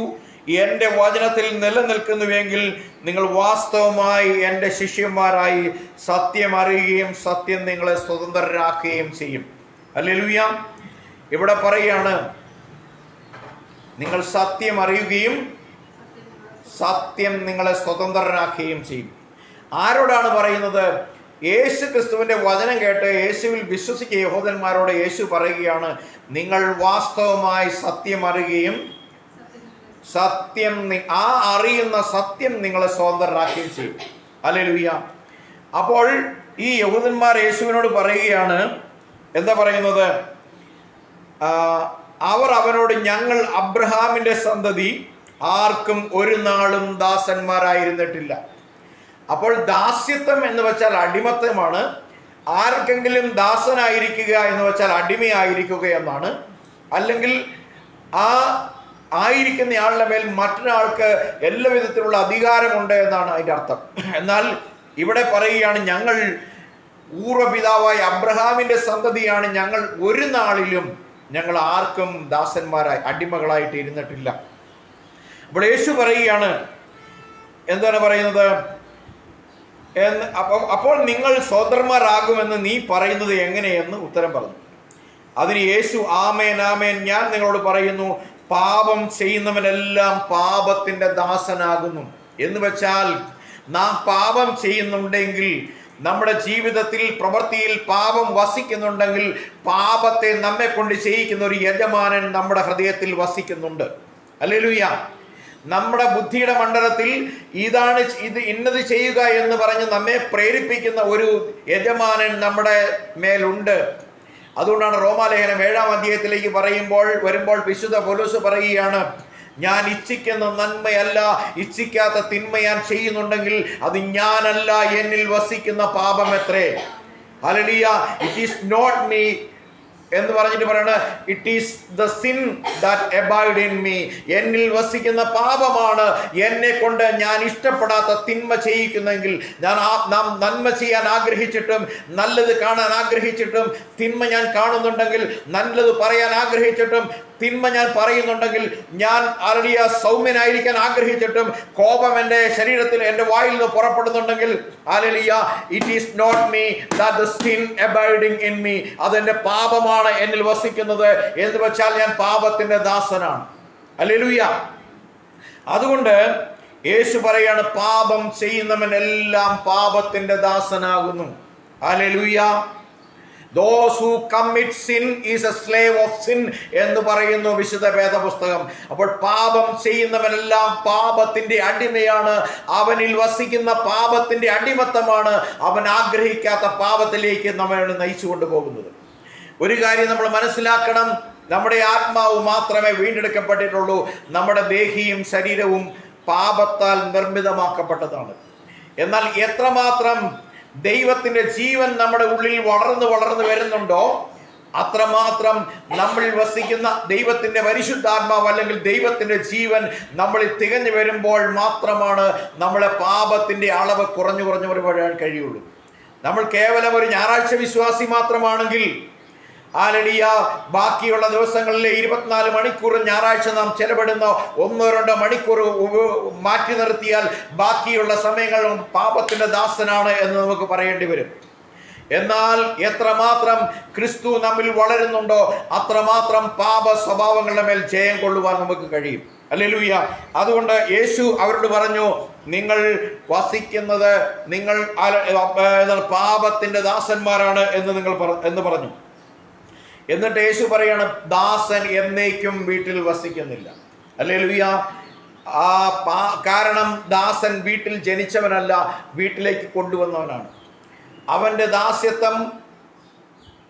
എൻ്റെ വചനത്തിൽ നിലനിൽക്കുന്നുവെങ്കിൽ നിങ്ങൾ വാസ്തവമായി എൻ്റെ ശിഷ്യന്മാരായി സത്യം അറിയുകയും സത്യം നിങ്ങളെ സ്വതന്ത്രരാക്കുകയും ചെയ്യും. ഹല്ലേലൂയ. ഇവിടെ പറയുകയാണ്, നിങ്ങൾ സത്യം അറിയുകയും സത്യം നിങ്ങളെ സ്വതന്ത്രരാക്കുകയും ചെയ്യും. ആരോടാണ് പറയുന്നത്? യേശു ക്രിസ്തുവിൻ്റെ വചനം കേട്ട് യേശുവിൽ വിശ്വസിക്കുന്ന യഹൂദന്മാരോട് യേശു പറയുകയാണ്, നിങ്ങൾ വാസ്തവമായി സത്യം അറിയുകയും അറിയുന്ന സത്യം നിങ്ങളെ സ്വതന്ത്രരാക്കുകയും ചെയ്യും. ഹല്ലേലൂയ. അപ്പോൾ ഈ യഹൂദന്മാർ യേശുവിനോട് പറയുകയാണ്, എന്താ പറയുന്നത്? അവർ അവനോട്, ഞങ്ങൾ അബ്രഹാമിൻ്റെ സന്തതി, ആർക്കും ഒരു നാളും ദാസന്മാരായിരുന്നിട്ടില്ല. അപ്പോൾ ദാസ്യത്വം എന്ന് വെച്ചാൽ അടിമത്തമാണ്. ആർക്കെങ്കിലും ദാസനായിരിക്കുക എന്ന് വെച്ചാൽ അടിമയായിരിക്കുക എന്നാണ്. അല്ലെങ്കിൽ ആ ആയിരിക്കുന്നയാളുടെ മേൽ മറ്റൊരാൾക്ക് എല്ലാ വിധത്തിലുള്ള അധികാരമുണ്ട് എന്നാണ് അതിൻ്റെ അർത്ഥം. എന്നാൽ ഇവിടെ പറയുകയാണ്, ഞങ്ങൾ പൂർവ്വപിതാവായ അബ്രഹാമിൻ്റെ സന്തതിയാണ്, ഞങ്ങൾ ഒരു നാളിലും ഞങ്ങൾ ആർക്കും ദാസന്മാരായി അടിമകളായിട്ട് ഇരുന്നിട്ടില്ല. അപ്പോൾ യേശു പറയുകയാണ്, എന്താണ് പറയുന്നത്? അപ്പോൾ നിങ്ങൾ സ്വതന്ത്രന്മാരാകുമെന്ന് നീ പറയുന്നത് എങ്ങനെയെന്ന് ഉത്തരം പറഞ്ഞു. അതിന് യേശു, ആമേൻ ആമേൻ, ഞാൻ നിങ്ങളോട് പറയുന്നു, പാപം ചെയ്യുന്നവനെല്ലാം പാപത്തിൻ്റെ ദാസനാകുന്നു. എന്ന് വെച്ചാൽ നാം പാപം ചെയ്യുന്നുണ്ടെങ്കിൽ നമ്മുടെ ജീവിതത്തിൽ പ്രവൃത്തിയിൽ പാപം വസിക്കുന്നുണ്ടെങ്കിൽ പാപത്തെ നമ്മെ കൊണ്ട് ചെയ്യിക്കുന്ന ഒരു യജമാനൻ നമ്മുടെ ഹൃദയത്തിൽ വസിക്കുന്നുണ്ട്. ഹല്ലേലൂയ. നമ്മുടെ ബുദ്ധിയുടെ മണ്ഡലത്തിൽ ഇന്നത് ചെയ്യുക എന്ന് പറഞ്ഞ് നമ്മെ പ്രേരിപ്പിക്കുന്ന ഒരു യജമാനൻ നമ്മുടെ മേലുണ്ട്. അതുകൊണ്ടാണ് റോമാലേഖനം 7-ാം അധ്യായത്തിലേക്ക് വരുമ്പോൾ വിശുദ്ധ പൗലോസ് പറയുകയാണ്, ഞാൻ ഇച്ഛിക്കുന്ന നന്മയല്ല, ഇച്ഛിക്കാത്ത തിന്മ ഞാൻ ചെയ്യുന്നുണ്ടെങ്കിൽ അത് ഞാനല്ല, എന്നിൽ വസിക്കുന്ന പാപമത്രേ. ഹല്ലേലൂയ. ഇറ്റ് ഈസ് നോട്ട് മീ എന്ന് പറഞ്ഞിട്ട് പറയണ, it is the sin that abide in me. എന്നിൽ വസിക്കുന്ന പാപമാണ് എന്നെ കൊണ്ട് ഞാൻ ഇഷ്ടപ്പെടാത്ത തിന്മ ചെയ്യിക്കുന്നെങ്കിൽ. നാം നന്മ ചെയ്യാൻ ആഗ്രഹിച്ചിട്ടും നല്ലത് കാണാൻ ആഗ്രഹിച്ചിട്ടും തിന്മ ഞാൻ കാണുന്നുണ്ടെങ്കിൽ, നല്ലത് പറയാൻ ആഗ്രഹിച്ചിട്ടും തിന്മ ഞാൻ പറയുന്നുണ്ടെങ്കിൽ, ഞാൻ ആലലിയ സൗമ്യനായിരിക്കാൻ ആഗ്രഹിച്ചിട്ടും കോപം എൻ്റെ ശരീരത്തിൽ എൻ്റെ വായിൽ നിന്ന് പുറപ്പെടുന്നുണ്ടെങ്കിൽ, ആലലിയ it is not me that the sin abiding in me. അതെൻ്റെ പാപമാണ് എന്നിൽ വസിക്കുന്നത് എന്ന് വെച്ചാൽ ഞാൻ പാപത്തിൻ്റെ ദാസനാണ്. ഹല്ലേലൂയ. അതുകൊണ്ട് യേശു പറയാണ്, പാപം ചെയ്യുന്നവനെല്ലാം പാപത്തിൻ്റെ ദാസനാകുന്നു. Hallelujah. Those who commit sin is a slave of sin എന്ന് പറയുന്നു വിശുദ്ധ വേദപുസ്തകം. അപ്പോൾ പാപം ചെയ്യുന്നവനെല്ലാം പാപത്തിന്റെ അടിമയാണ്. അവനിൽ വസിക്കുന്ന പാപത്തിന്റെ അടിമത്തമാണ് അവൻ ആഗ്രഹിക്കാത്ത പാപത്തിലേക്ക് നമ്മെ നയിച്ചു കൊണ്ടുപോകുന്നത്. ഒരു കാര്യം നമ്മൾ മനസ്സിലാക്കണം, നമ്മുടെ ആത്മാവ് മാത്രമേ വീണ്ടെടുക്കപ്പെട്ടിട്ടുള്ളൂ. നമ്മുടെ ദേഹിയും ശരീരവും പാപത്താൽ നിർമ്മിതമാക്കപ്പെട്ടതാണ്. എന്നാൽ എത്രമാത്രം ദൈവത്തിന്റെ ജീവൻ നമ്മുടെ ഉള്ളിൽ വളർന്നു വരുന്നുണ്ടോ, അത്രമാത്രം നമ്മളിൽ വസിക്കുന്ന ദൈവത്തിന്റെ പരിശുദ്ധാത്മാവ് അല്ലെങ്കിൽ ദൈവത്തിന്റെ ജീവൻ നമ്മളിൽ തികഞ്ഞു വരുമ്പോൾ മാത്രമാണ് നമ്മളെ പാപത്തിന്റെ അളവ് കുറഞ്ഞു വരാൻ കഴിയുള്ളൂ. നമ്മൾ കേവലം ഒരു ഞായറാഴ്ച വിശ്വാസി മാത്രമാണെങ്കിൽ, ഹല്ലേലൂയ, ബാക്കിയുള്ള ദിവസങ്ങളിലെ 24 മണിക്കൂർ ഞായറാഴ്ച നാം ചെലവിടുന്ന 1-2 മണിക്കൂർ മാറ്റി നിർത്തിയാൽ ബാക്കിയുള്ള സമയങ്ങളും പാപത്തിന്റെ ദാസനാണ് എന്ന് നമുക്ക് പറയേണ്ടി വരും. എന്നാൽ എത്രമാത്രം ക്രിസ്തു നമ്മിൽ വളരുന്നുണ്ടോ അത്രമാത്രം പാപ സ്വഭാവങ്ങളുടെ മേൽ ജയം കൊള്ളുവാൻ നമുക്ക് കഴിയും. ഹല്ലേലൂയ. അതുകൊണ്ട് യേശു അവരോട് പറഞ്ഞു, നിങ്ങൾ വസിക്കുന്നത് നിങ്ങൾ പാപത്തിന്റെ ദാസന്മാരാണ് എന്ന് പറഞ്ഞു. എന്നിട്ട് യേശു പറയാണ്, ദാസൻ എന്നേക്കും വീട്ടിൽ വസിക്കുന്നില്ല. ഹല്ലേലൂയ. കാരണം ദാസൻ വീട്ടിൽ ജനിച്ചവനല്ല, വീട്ടിലേക്ക് കൊണ്ടുവന്നവനാണ്. അവന്റെ ദാസ്യത്വം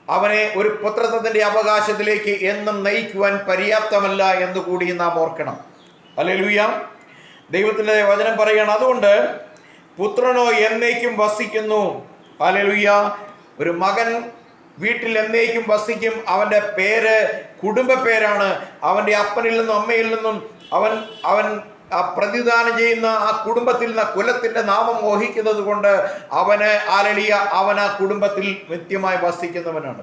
അവനെ ഒരു പുത്രത്വത്തിന്റെ അവകാശത്തിലേക്ക് എന്നും നയിക്കുവാൻ പര്യാപ്തമല്ല എന്ന് കൂടി നാം ഓർക്കണം. ഹല്ലേലൂയ. ദൈവത്തിന്റെ വചനം പറയാണ്, അതുകൊണ്ട് പുത്രനോ എന്നേക്കും വസിക്കുന്നു. ഹല്ലേലൂയ. ഒരു മകൻ വീട്ടിൽ എന്നേക്കും വസിക്കും. അവന്റെ പേര് കുടുംബ പേരാണ്. അവന്റെ അപ്പനിൽ നിന്നും അമ്മയിൽ നിന്നും അവൻ പ്രതിദാനം ചെയ്യുന്ന ആ കുടുംബത്തിൽ നിന്ന് കുലത്തിന്റെ നാമം വഹിക്കുന്നത് കൊണ്ട് അവൻ ആ കുടുംബത്തിൽ നിത്യമായി വസിക്കുന്നവനാണ്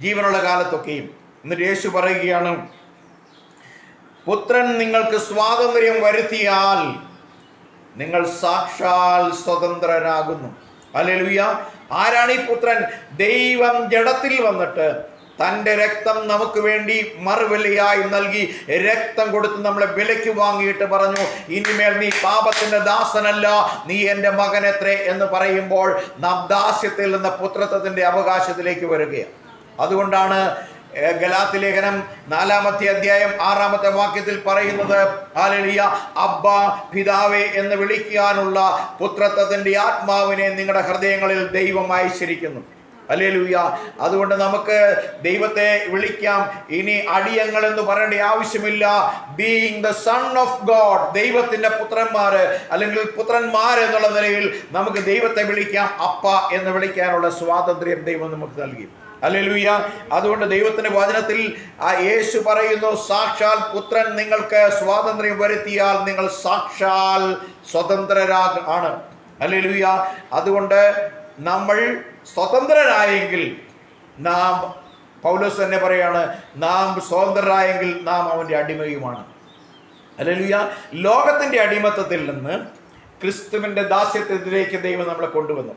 ജീവനുള്ള കാലത്തൊക്കെയും. എന്നിട്ട് യേശു പറയുകയാണ്, പുത്രൻ നിങ്ങൾക്ക് സ്വാതന്ത്ര്യം വരുത്തിയാൽ നിങ്ങൾ സാക്ഷാൽ സ്വതന്ത്രരാകുന്നു. ഹല്ലേലൂയ. ആരാണ് ഈ പുത്രൻ? ദൈവം ജഡത്തിൽ വന്നിട്ട് തൻ്റെ രക്തം നമുക്ക് വേണ്ടി മറുവിലയായി നൽകി രക്തം കൊടുത്ത് നമ്മളെ വിലയ്ക്ക് വാങ്ങിയിട്ട് പറഞ്ഞു, ഇനിമേൽ നീ പാപത്തിന്റെ ദാസനല്ല, നീ എൻ്റെ മകനെത്രേ എന്ന് പറയുമ്പോൾ നാം ദാസ്യത്തിൽ നിന്ന് പുത്രത്വത്തിന്റെ അവകാശത്തിലേക്ക് വരികയാണ്. അതുകൊണ്ടാണ് ഗലാത്യ ലേഖനം 4-ാമത്തെ അധ്യായം 6-ാമത്തെ വാക്യത്തിൽ പറയുന്നത്, ഹല്ലേലൂയ, അബ്ബ പിതാവേ എന്ന് വിളിക്കാനുള്ള പുത്രത്വത്തിന്റെ ആത്മാവിനെ നിങ്ങളുടെ ഹൃദയങ്ങളിൽ ദൈവം അയച്ചിരിക്കുന്നു. ഹല്ലേലൂയ. അതുകൊണ്ട് നമുക്ക് ദൈവത്തെ വിളിക്കാം. ഇനി അടിയങ്ങൾ എന്ന് പറയേണ്ട ആവശ്യമില്ല. Being the son of God, ദൈവത്തിന്റെ പുത്രന്മാര് അല്ലെങ്കിൽ പുത്രന്മാർ എന്നുള്ള നിലയിൽ നമുക്ക് ദൈവത്തെ വിളിക്കാം. അപ്പ എന്ന് വിളിക്കാനുള്ള സ്വാതന്ത്ര്യം ദൈവം നമുക്ക് നൽകി. ഹല്ലേലൂയ. അതുകൊണ്ട് ദൈവത്തിന്റെ വചനത്തിൽ യേശു പറയുന്നു, സാക്ഷാൽ പുത്രൻ നിങ്ങൾക്ക് സ്വാതന്ത്ര്യം വരുത്തിയാൽ നിങ്ങൾ സാക്ഷാൽ സ്വതന്ത്രരാണ്. ഹല്ലേലൂയ. അതുകൊണ്ട് നമ്മൾ സ്വതന്ത്രരായെങ്കിൽ നാം, പൗലോസ് തന്നെ പറയാണ്, നാം സ്വതന്ത്രരായെങ്കിൽ നാം അവന്റെ അടിമയുമാണ്. ഹല്ലേലൂയ. ലോകത്തിന്റെ അടിമത്തത്തിൽ നിന്ന് ക്രിസ്തുവിന്റെ ദാസ്യത്വത്തിലേക്ക് ദൈവം നമ്മളെ കൊണ്ടുവന്നു.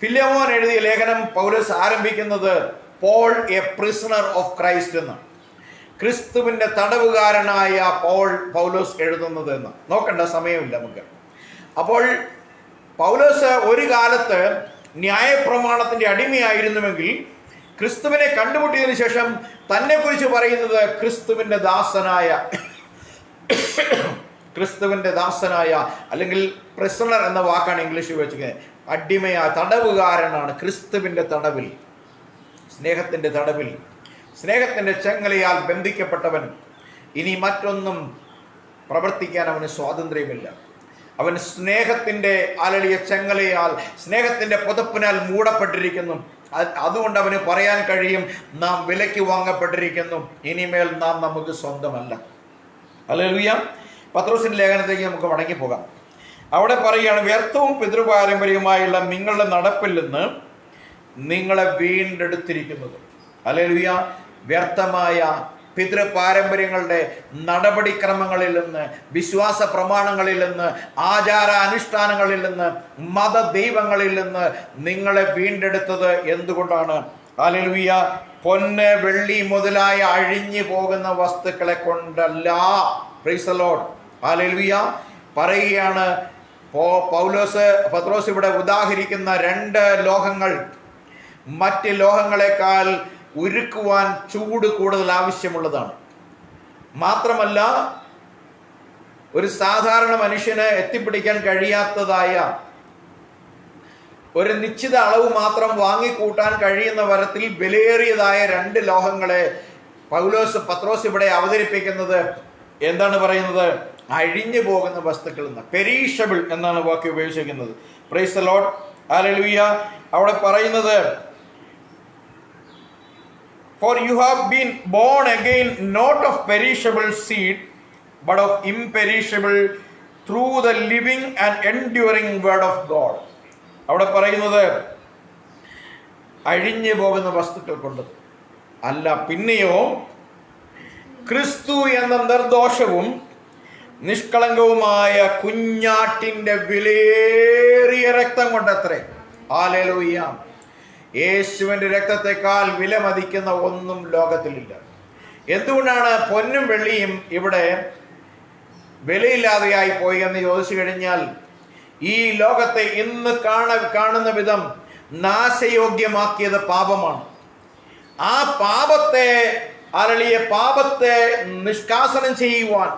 ഫിലോമോൻ എഴുതിയ ലേഖനം പൗലോസ് ആരംഭിക്കുന്നത് Paul a prisoner of Christ എന്ന്, ക്രിസ്തുവിന്റെ തടവുകാരനായ പൗലോസ് എഴുതുന്നത് എന്ന്. നോക്കണ്ട, സമയമില്ല നമുക്ക്. അപ്പോൾ പൗലോസ് ഒരു കാലത്ത് ന്യായപ്രമാണത്തിൻ്റെ അടിമയായിരുന്നുവെങ്കിൽ ക്രിസ്തുവിനെ കണ്ടുമുട്ടിയതിനു ശേഷം തന്നെക്കുറിച്ച് പറയുന്നത് ക്രിസ്തുവിൻ്റെ ദാസനായ അല്ലെങ്കിൽ പ്രിസണർ എന്ന വാക്കാണ് ഇംഗ്ലീഷിൽ വെച്ചിരിക്കുന്നത്. അടിമയായ തടവുകാരനാണ്. ക്രിസ്തുവിൻ്റെ തടവിൽ, സ്നേഹത്തിൻ്റെ തടവിൽ, സ്നേഹത്തിൻ്റെ ചങ്ങലയാൽ ബന്ധിക്കപ്പെട്ടവൻ. ഇനി മറ്റൊന്നും പ്രവർത്തിക്കാൻ അവന് സ്വാതന്ത്ര്യമില്ല. അവൻ സ്നേഹത്തിൻ്റെ അലളിയ ചങ്ങലയാൽ, സ്നേഹത്തിൻ്റെ പുതപ്പിനാൽ മൂടപ്പെട്ടിരിക്കുന്നു. അതുകൊണ്ട് അവന് പറയാൻ കഴിയും, നാം വിലയ്ക്ക് വാങ്ങപ്പെട്ടിരിക്കുന്നു, ഇനിമേൽ നാം നമുക്ക് സ്വന്തമല്ല. ഹല്ലേലൂയ. പത്രോസിന്റെ ലേഖനത്തിലേക്ക് നമുക്ക് മടങ്ങിപ്പോകാം. അവിടെ പറയുകയാണ്, വ്യർത്ഥവും പിതൃപാരമ്പര്യവുമായുള്ള നിങ്ങളുടെ നടപ്പിൽ നിന്ന് നിങ്ങളെ വീണ്ടെടുത്തിരിക്കുന്നത്. ഹല്ലേലൂയ. വ്യർത്ഥമായ പിതൃപാരമ്പര്യങ്ങളുടെ നടപടിക്രമങ്ങളിൽ നിന്ന്, വിശ്വാസ പ്രമാണങ്ങളിൽ നിന്ന്, ആചാര അനുഷ്ഠാനങ്ങളിൽ നിന്ന്, മതദൈവങ്ങളിൽ നിന്ന് നിങ്ങളെ വീണ്ടെടുത്തത് എന്തുകൊണ്ടാണ്? ഹല്ലേലൂയ. പൊന്ന്, വെള്ളി മുതലായ അഴിഞ്ഞു പോകുന്ന വസ്തുക്കളെ കൊണ്ടല്ല. Price the Lord. ഹല്ലേലൂയ. പറയുകയാണ് പത്രോസ് ഇവിടെ ഉദാഹരിക്കുന്ന 2 ലോഹങ്ങൾ മറ്റ് ലോഹങ്ങളെക്കാൾ ഉരുക്കുവാൻ ചൂട് കൂടുതൽ ആവശ്യമുള്ളതാണ്. മാത്രമല്ല, ഒരു സാധാരണ മനുഷ്യന് എത്തിപ്പിടിക്കാൻ കഴിയാത്തതായ ഒരു നിശ്ചിത അളവ് മാത്രം വാങ്ങിക്കൂട്ടാൻ കഴിയുന്ന തരത്തിൽ വിലയേറിയതായ 2 ലോഹങ്ങളെ പത്രോസ് ഇവിടെ അവതരിപ്പിക്കുന്നത് എന്താണ് പറയുന്നത്? അഴിഞ്ഞു പോകുന്ന വസ്തുക്കൾ എന്ന്, പെരീഷബിൾ എന്നാണ് വാക്ക് ഉപയോഗിച്ചിരിക്കുന്നത്. Price the Lord. ഹല്ലേലൂയ. അവിടെ പറയുന്നത്, For you have been born again, not of perishable seed, but of imperishable, through the living and enduring word of God. അവിടെ പറയുന്നത് അഴിഞ്ഞു പോകുന്ന വസ്തുക്കൾ കൊണ്ട് അല്ല, പിന്നെയോ ക്രിസ്തു എന്ന നിർദോഷവും നിഷ്കളങ്കവുമായ കുഞ്ഞാട്ടിൻ്റെ വിലയേറിയ രക്തം കൊണ്ടത്രേ. ഹല്ലേലൂയ. യേശുവിൻ്റെ രക്തത്തെക്കാൾ വിലമതിക്കുന്ന ഒന്നും ലോകത്തിലില്ല. എന്തുകൊണ്ടാണ് പൊന്നും വെള്ളിയും ഇവിടെ വിലയില്ലാതെയായി പോയി എന്ന് ചോദിച്ചു കഴിഞ്ഞാൽ, ഈ ലോകത്തെ ഇന്ന് കാണുന്ന വിധം നാശയോഗ്യമാക്കിയത് പാപമാണ്. ആ പാപത്തെ നിഷ്കാസനം ചെയ്യുവാൻ,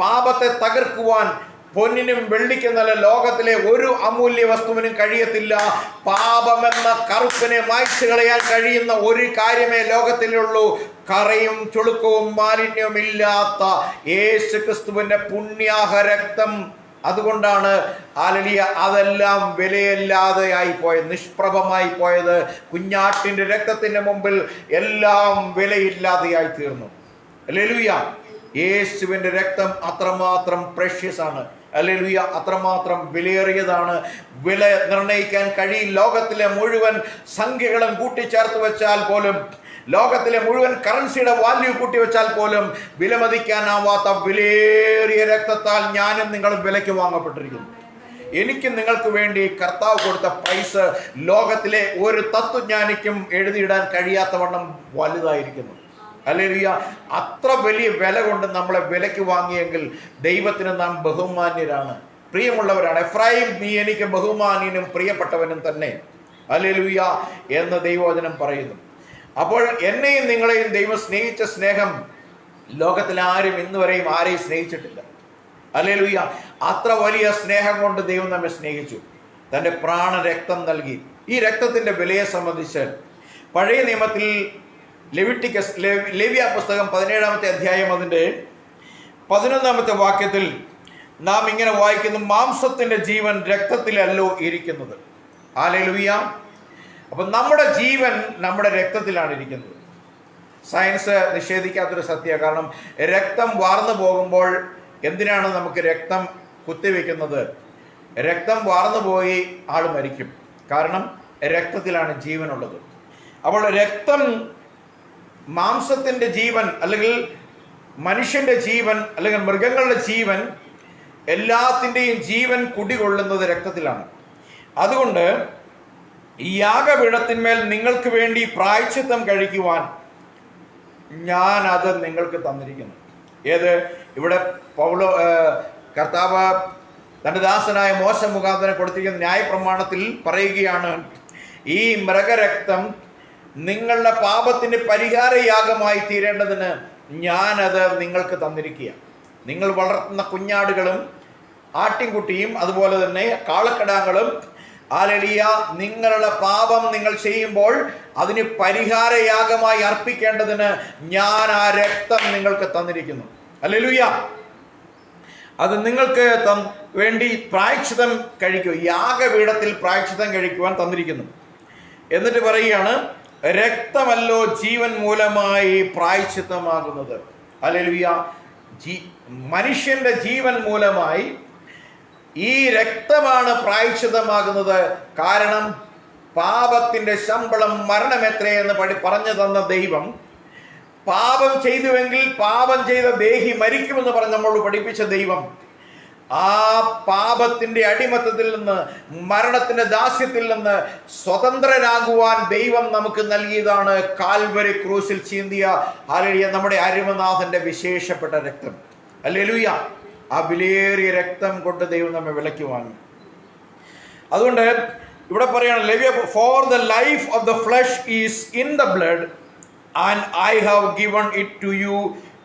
പാപത്തെ തകർക്കുവാൻ പൊന്നിനും വെള്ളിക്കും നല്ല ലോകത്തിലെ ഒരു അമൂല്യ വസ്തുവിനും കഴിയത്തില്ല. പാപമെന്ന കറുപ്പിനെ മായ്ച്ചു കളയാൻ കഴിയുന്ന ഒരു കാര്യമേ ലോകത്തിലുള്ളൂ, കറയും ചുളുക്കവും മാലിന്യവും ഇല്ലാത്ത യേശു ക്രിസ്തുവിന്റെ പുണ്യാഹ രക്തം. അതുകൊണ്ടാണ് അതെല്ലാം വിലയില്ലാതെയായി പോയത്, നിഷ്പ്രഭമായി പോയത്. കുഞ്ഞാട്ടിന്റെ രക്തത്തിന്റെ മുമ്പിൽ എല്ലാം വിലയില്ലാതെയായി തീർന്നു. ഹല്ലേലൂയ. യേശുവിന്റെ രക്തം അത്രമാത്രം പ്രഷ്യസ് ആണ്. ഹല്ലേലൂയ. അത്രമാത്രം വിലയേറിയതാണ്. വില നിർണയിക്കാൻ കഴിയും. ലോകത്തിലെ മുഴുവൻ സംഖ്യകളും കൂട്ടിച്ചേർത്ത് വെച്ചാൽ പോലും, ലോകത്തിലെ മുഴുവൻ കറൻസിയുടെ വാല്യൂ കൂട്ടിവെച്ചാൽ പോലും വിലമതിക്കാനാവാത്ത വിലയേറിയ രക്തത്താൽ ഞാനും നിങ്ങളും വിലയ്ക്ക് വാങ്ങപ്പെട്ടിരിക്കുന്നു. എനിക്ക് നിങ്ങൾക്ക് വേണ്ടി കർത്താവ് കൊടുത്ത പൈസ ലോകത്തിലെ ഒരു തത്വജ്ഞാനിക്കും എഴുതിയിടാൻ കഴിയാത്തവണ്ണം വലുതായിരിക്കുന്നു. ഹല്ലേലൂയ. അത്ര വലിയ വില കൊണ്ട് നമ്മളെ വിലയ്ക്ക് വാങ്ങിയെങ്കിൽ ദൈവത്തിന് നാം ബഹുമാന്യരാണ്, പ്രിയമുള്ളവരാണ്. എഫ്രൈം, നീ എനിക്ക് ബഹുമാന്യനും പ്രിയപ്പെട്ടവനും തന്നെ. ഹല്ലേലൂയ എന്ന് ദൈവവചനം പറയുന്നു. അപ്പോൾ എന്നെയും നിങ്ങളെയും ദൈവം സ്നേഹിച്ച സ്നേഹം ലോകത്തിൽ ആരും ഇന്നുവരെയും ആരെയും സ്നേഹിച്ചിട്ടില്ല. ഹല്ലേലൂയ. അത്ര വലിയ സ്നേഹം കൊണ്ട് ദൈവം നമ്മെ സ്നേഹിച്ചു, തൻ്റെ രക്തം നൽകി. ഈ രക്തത്തിൻ്റെ വിലയെ സംബന്ധിച്ച് പഴയ നിയമത്തിൽ ലേവ്യ പുസ്തകം 17-ാമത്തെ അധ്യായം അതിൻ്റെ 11-ാമത്തെ വാക്യത്തിൽ നാം ഇങ്ങനെ വായിക്കുന്നു, മാംസത്തിൻ്റെ ജീവൻ രക്തത്തിലല്ലോ ഇരിക്കുന്നത്. ഹല്ലേലൂയ. അപ്പം നമ്മുടെ ജീവൻ നമ്മുടെ രക്തത്തിലാണ് ഇരിക്കുന്നത്. സയൻസ് നിഷേധിക്കാത്തൊരു സത്യമാണ്. കാരണം രക്തം വാർന്നു പോകുമ്പോൾ എന്തിനാണ് നമുക്ക് രക്തം കുത്തിവെക്കുന്നത്? രക്തം വാർന്നു പോയി ആൾ മരിക്കും. കാരണം രക്തത്തിലാണ് ജീവനുള്ളത്. അപ്പോൾ രക്തം, മാംസത്തിൻ്റെ ജീവൻ അല്ലെങ്കിൽ മനുഷ്യൻ്റെ ജീവൻ അല്ലെങ്കിൽ മൃഗങ്ങളുടെ ജീവൻ, എല്ലാത്തിൻ്റെയും ജീവൻ കുടികൊള്ളുന്നത് രക്തത്തിലാണ്. അതുകൊണ്ട് ഈ യാഗപീഠത്തിന്മേൽ നിങ്ങൾക്ക് വേണ്ടി പ്രായശ്ചിത്തം കഴിക്കുവാൻ ഞാൻ അത് നിങ്ങൾക്ക് തന്നിരിക്കുന്നു. ഏത്? ഇവിടെ കർത്താവ് തൻ്റെ ദാസനായ മോശ മുഖാന്തരം കൊടുത്തിരിക്കുന്ന ന്യായപ്രമാണത്തിൽ പറയുകയാണ്, ഈ മൃഗരക്തം നിങ്ങളുടെ പാപത്തിന് പരിഹാരയാഗമായി തീരേണ്ടതിന് ഞാനത് നിങ്ങൾക്ക് തന്നിരിക്കുക. നിങ്ങൾ വളർത്തുന്ന കുഞ്ഞാടുകളും ആട്ടിൻകുട്ടിയും അതുപോലെ തന്നെ കാളക്കിടാങ്ങളും ഹല്ലേലൂയ നിങ്ങളുടെ പാപം നിങ്ങൾ ചെയ്യുമ്പോൾ അതിന് പരിഹാരയാഗമായി അർപ്പിക്കേണ്ടതിന് ഞാൻ ആ രക്തം നിങ്ങൾക്ക് തന്നിരിക്കുന്നു. ഹല്ലേലൂയ. അത് നിങ്ങൾക്ക് വേണ്ടി പ്രായശ്ചിത്തം കഴിക്കുക, യാഗപീഠത്തിൽ പ്രായശ്ചിത്തം കഴിക്കുവാൻ തന്നിരിക്കുന്നു. എന്നിട്ട് പറയുകയാണ്, രക്തമല്ലോ ജീവൻ മൂലമായി പ്രായശ്ചിത്തമാകുന്നത്. ഹല്ലേലൂയ. മനുഷ്യന്റെ ജീവൻ മൂലമായി ഈ രക്തമാണ് പ്രായശ്ചിത്തമാകുന്നത്. കാരണം പാപത്തിന്റെ ശമ്പളം മരണമെത്രയെന്ന് പറഞ്ഞു തന്ന ദൈവം, പാപം ചെയ്തുവെങ്കിൽ പാപം ചെയ്ത ദേഹി മരിക്കുമെന്ന് പറഞ്ഞ് നമ്മളോട് പഠിപ്പിച്ച ദൈവം, ആ പാപത്തിന്റെ അടിമത്തത്തിൽ നിന്ന്, മരണത്തിന്റെ ദാസ്യത്തിൽ നിന്ന് സ്വതന്ത്രരാകുവാൻ ദൈവം നമുക്ക് നൽകിയതാണ് കാൽവരി ക്രൂസിൽ ചീന്തിയ ഹല്ലേലൂയ നമ്മുടെ അരുമനാഥന്റെ വിശേഷപ്പെട്ട രക്തം. ഹല്ലേലൂയ. ആ വിലയേറിയ രക്തം കൊണ്ട് ദൈവം നമ്മെ വിലയ്ക്ക് വാങ്ങി. അതുകൊണ്ട് ഇവിടെ പറയാണ്, for the life of the flesh is in the blood and I have given it to you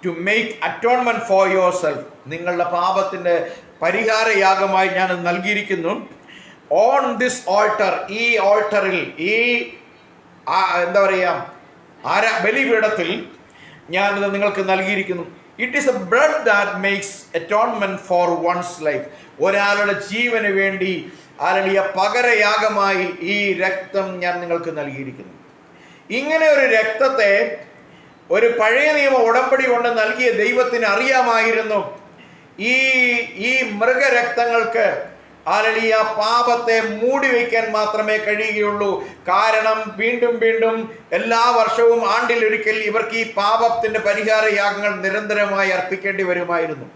to make atonement for your self. നിങ്ങളുടെ പാപത്തിന്റെ പരിഹാരയാഗമായി ഞാൻ നൽകിയിരിക്കുന്നു. ഓൺ ദിസ് ഓൾട്ടർ, ഈ ഓൾട്ടറിൽ, ഈ എന്താ പറയുക, ബലിപീഠത്തിൽ ഞാനിത് നിങ്ങൾക്ക് നൽകിയിരിക്കുന്നു. It is a blood that makes atonement for one's life. ഒരാളുടെ ജീവന് വേണ്ടി ഹല്ലേലൂയ പകരയാഗമായി ഈ രക്തം ഞാൻ നിങ്ങൾക്ക് നൽകിയിരിക്കുന്നു. ഇങ്ങനെ ഒരു രക്തത്തെ ഒരു പഴയ നിയമ ഉടമ്പടി കൊണ്ട് നൽകിയ ദൈവത്തിന് അറിയാമായിരുന്നു, ഈ മൃഗരക്തങ്ങൾക്ക് ഹല്ലേലൂയ പാപത്തെ മൂടി വയ്ക്കാൻ മാത്രമേ കഴിയുകയുള്ളൂ. കാരണം വീണ്ടും വീണ്ടും എല്ലാ വർഷവും ആണ്ടിലൊരിക്കൽ ഇവർക്ക് ഈ പാപത്തിന്റെ പരിഹാര യാഗങ്ങൾ നിരന്തരമായി അർപ്പിക്കേണ്ടി വരുമായിരുന്നു.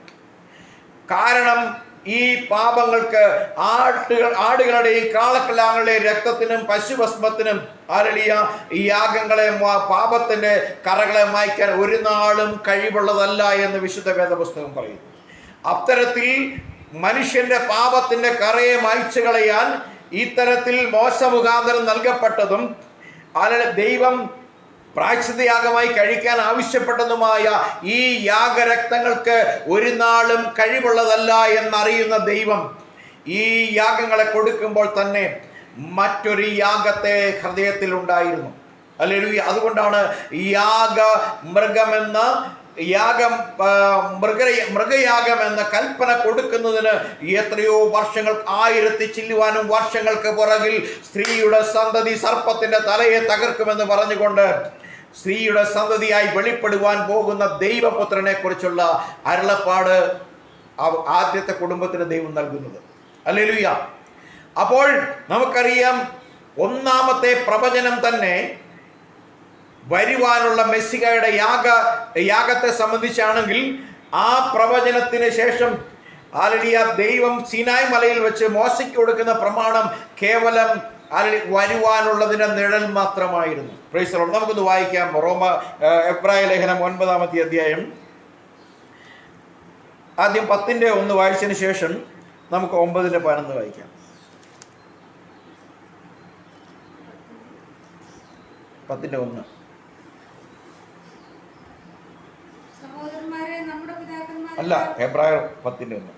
കാരണം ഈ പാപങ്ങൾക്ക് ആടുകളുടെയും കാളക്കിടാങ്ങളുടെയും രക്തത്തിനും പശുഭസ്മത്തിനും ഹല്ലേലൂയ ഈ യാഗങ്ങളെ, പാപത്തിന്റെ കറകളെ മായ്ക്കാൻ ഒരു നാളും കഴിവുള്ളതല്ല എന്ന് വിശുദ്ധ വേദപുസ്തകം പറയുന്നു. അത്തരത്തിൽ മനുഷ്യന്റെ പാപത്തിന്റെ കറയെ മായ്ച്ചു കളയാൻ ഇത്തരത്തിൽ മോശ മുഖാന്തരം നൽകപ്പെട്ടതും ദൈവം പ്രായശ്ചിത്തയാഗമായി കഴിക്കാൻ ആവശ്യപ്പെട്ടതുമായ ഈ യാഗരക്തങ്ങൾക്ക് ഒരു നാളും കഴിവുള്ളതല്ല എന്നറിയുന്ന ദൈവം ഈ യാഗങ്ങളെ കൊടുക്കുമ്പോൾ തന്നെ മറ്റൊരു യാഗത്തെ ഹൃദയത്തിൽ ഉണ്ടായിരുന്നു. ഹല്ലേലൂയ. അതുകൊണ്ടാണ് മൃഗയാഗം എന്ന കൽപ്പന കൊടുക്കുന്നതിന് എത്രയോ വർഷങ്ങൾ, 1000 ചില്ലുവാനും വർഷങ്ങൾക്ക് പുറകിൽ സ്ത്രീയുടെ സന്തതി സർപ്പത്തിന്റെ തലയെ തകർക്കുമെന്ന് പറഞ്ഞുകൊണ്ട് സ്ത്രീയുടെ സന്തതിയായി വെളിപ്പെടുവാൻ പോകുന്ന ദൈവപുത്രനെ കുറിച്ചുള്ള അരുളപ്പാട് ആദ്യത്തെ കുടുംബത്തിന് ദൈവം നൽകുന്നത്. ഹല്ലേലൂയ. അപ്പോൾ നമുക്കറിയാം, ഒന്നാമത്തെ പ്രവചനം തന്നെ വരുവാനുള്ള മെസ്സിഹയുടെ യാഗത്തെ സംബന്ധിച്ചാണെങ്കിൽ, ആ പ്രവചനത്തിന് ശേഷം ഹല്ലേലൂയ ദൈവം സീനായ് മലയിൽ വെച്ച് മോശയ്ക്ക് കൊടുക്കുന്ന പ്രമാണം കേവലം വരുവാനുള്ളതിന്റെ നിഴൽ മാത്രമായിരുന്നു. Price the Lord. നമുക്കൊന്ന് വായിക്കാം. എബ്രായ ലേഖനം 9-ാമത്തെ അധ്യായം ആദ്യം 10-1 വായിച്ചതിന് ശേഷം നമുക്ക് 9-11 വായിക്കാം. 10-1. അല്ല, എബ്രായർ 10-1.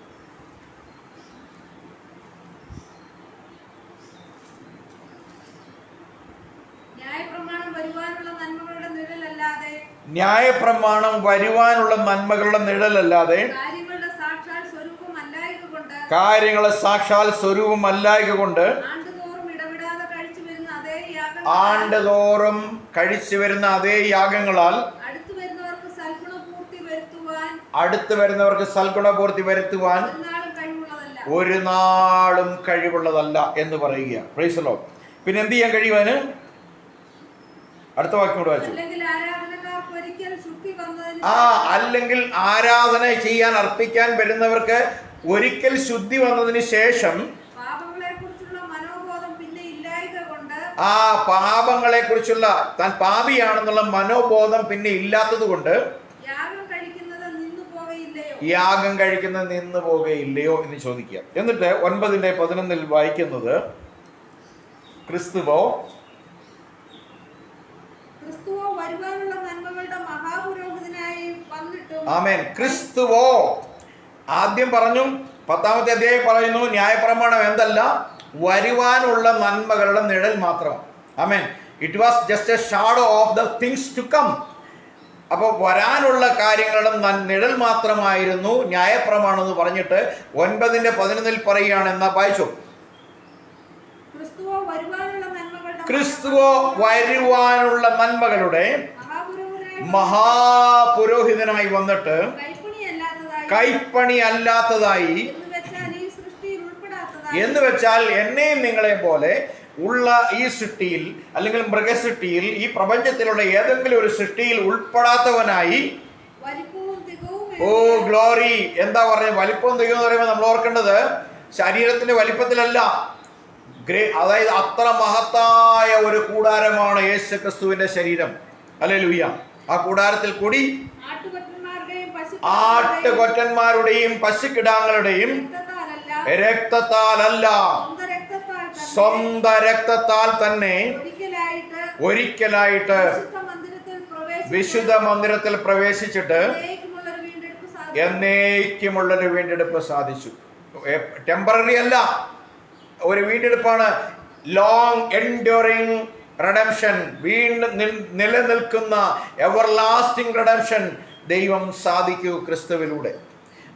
ന്യായപ്രമാണം വരുവാനുള്ള നന്മകളുടെ നിഴലല്ലാതെ കാര്യങ്ങളെ സാക്ഷാൽ സ്വരൂപമല്ലായക കൊണ്ട് ആണ്ടുതോറും കഴിച്ചു വരുന്ന അതേ യാഗങ്ങളാൽ അടുത്തു വരുന്നവർക്ക് സൽഗുണപൂർത്തി വരുത്തുവാൻ ഒരു നാളും കഴിവുള്ളതല്ല എന്ന് പറയുക. Price the Lord. പിന്നെ എന്ത് ചെയ്യാൻ കഴിയുവാന്? അടുത്ത വാക്യം കൂടെ വായിച്ചു. അല്ലെങ്കിൽ ആരാധന ചെയ്യാൻ അർപ്പിക്കാൻ വരുന്നവർക്ക് ഒരിക്കൽ ശുദ്ധി വന്നതിന് ശേഷം ആ പാപങ്ങളെ കുറിച്ചുള്ള താൻ പാപിയാണെന്നുള്ള മനോബോധം പിന്നെ ഇല്ലാത്തത് കൊണ്ട് യാഗം കഴിക്കുന്നത് നിന്നു പോകുകയില്ലയോ എന്ന് ചോദിക്കുക. എന്നിട്ട് 9-11 വായിക്കുന്നത്, ക്രിസ്തുവോ വരുവാനുള്ള നന്മകളുടെ മഹാപുരോഹിതനായി വന്നിട്ടും. ആമേൻ. ക്രിസ്തുവോ, ആദ്യം പറഞ്ഞു 10-ാമത്തെ അധ്യായം പറയുന്നു ന്യായപ്രമാണം എന്തല്ല, വരുവാനുള്ള നന്മകളുടെ നിഴൽ മാത്രം. ആമേൻ. It was just a shadow of the things to come. അപ്പോൾ വരാനുള്ള കാര്യങ്ങളുടെ നിഴൽ മാത്രമായിരുന്നു ന്യായപ്രമാണം എന്ന് പറഞ്ഞിട്ട് 9:11 പറയുകയാണ്. എന്നാ വായിച്ചു. ക്രിസ്തുവോ വരുവാനുള്ള നന്മകളുടെ മഹാപുരോഹിതനായി വന്നിട്ട് കൈപ്പണി അല്ലാത്തതായി എന്ന് വെച്ചാൽ എന്നെയും നിങ്ങളെ പോലെ ഉള്ള ഈ സൃഷ്ടിയിൽ അല്ലെങ്കിൽ മൃഗസൃഷ്ടിയിൽ ഈ പ്രപഞ്ചത്തിലുള്ള ഏതെങ്കിലും ഒരു സൃഷ്ടിയിൽ ഉൾപ്പെടാത്തവനായി. ഓ ഗ്ലോറി! എന്താ പറയുക? വലിപ്പവും തികവും എന്ന് പറയുമ്പോൾ നമ്മൾ ഓർക്കേണ്ടത് ശരീരത്തിന്റെ വലിപ്പത്തിലല്ല, അതായത് അത്ര മഹത്തായ ഒരു കൂടാരമാണ് യേശു ക്രിസ്തുവിന്റെ ശരീരം. ഹല്ലേലൂയ! ആ കൂടാരത്തിൽ കൂടി ആട്ടുകൊറ്റന്മാരുടെയും പശുക്കിടാങ്ങളുടെയും രക്തത്താലല്ല, സ്വന്തം രക്തത്താൽ തന്നെ ഒരിക്കലായിട്ട് വിശുദ്ധ മന്ദിരത്തിൽ പ്രവേശിച്ചിട്ട് എന്നേക്കുമുള്ളൊരു വീണ്ടെടുപ്പ് സാധിച്ചു. ടെമ്പററി അല്ല, ഒരു വീണ്ടെടുപ്പാണ്. ലോങ് എൻഡ്യൂറിങ് റിഡംഷൻ, വീണ്ടും നിലനിൽക്കുന്ന എവർലാസ്റ്റിംഗ് റിഡംഷൻ ദൈവം സാധിക്കൂ ക്രിസ്തുവിലൂടെ.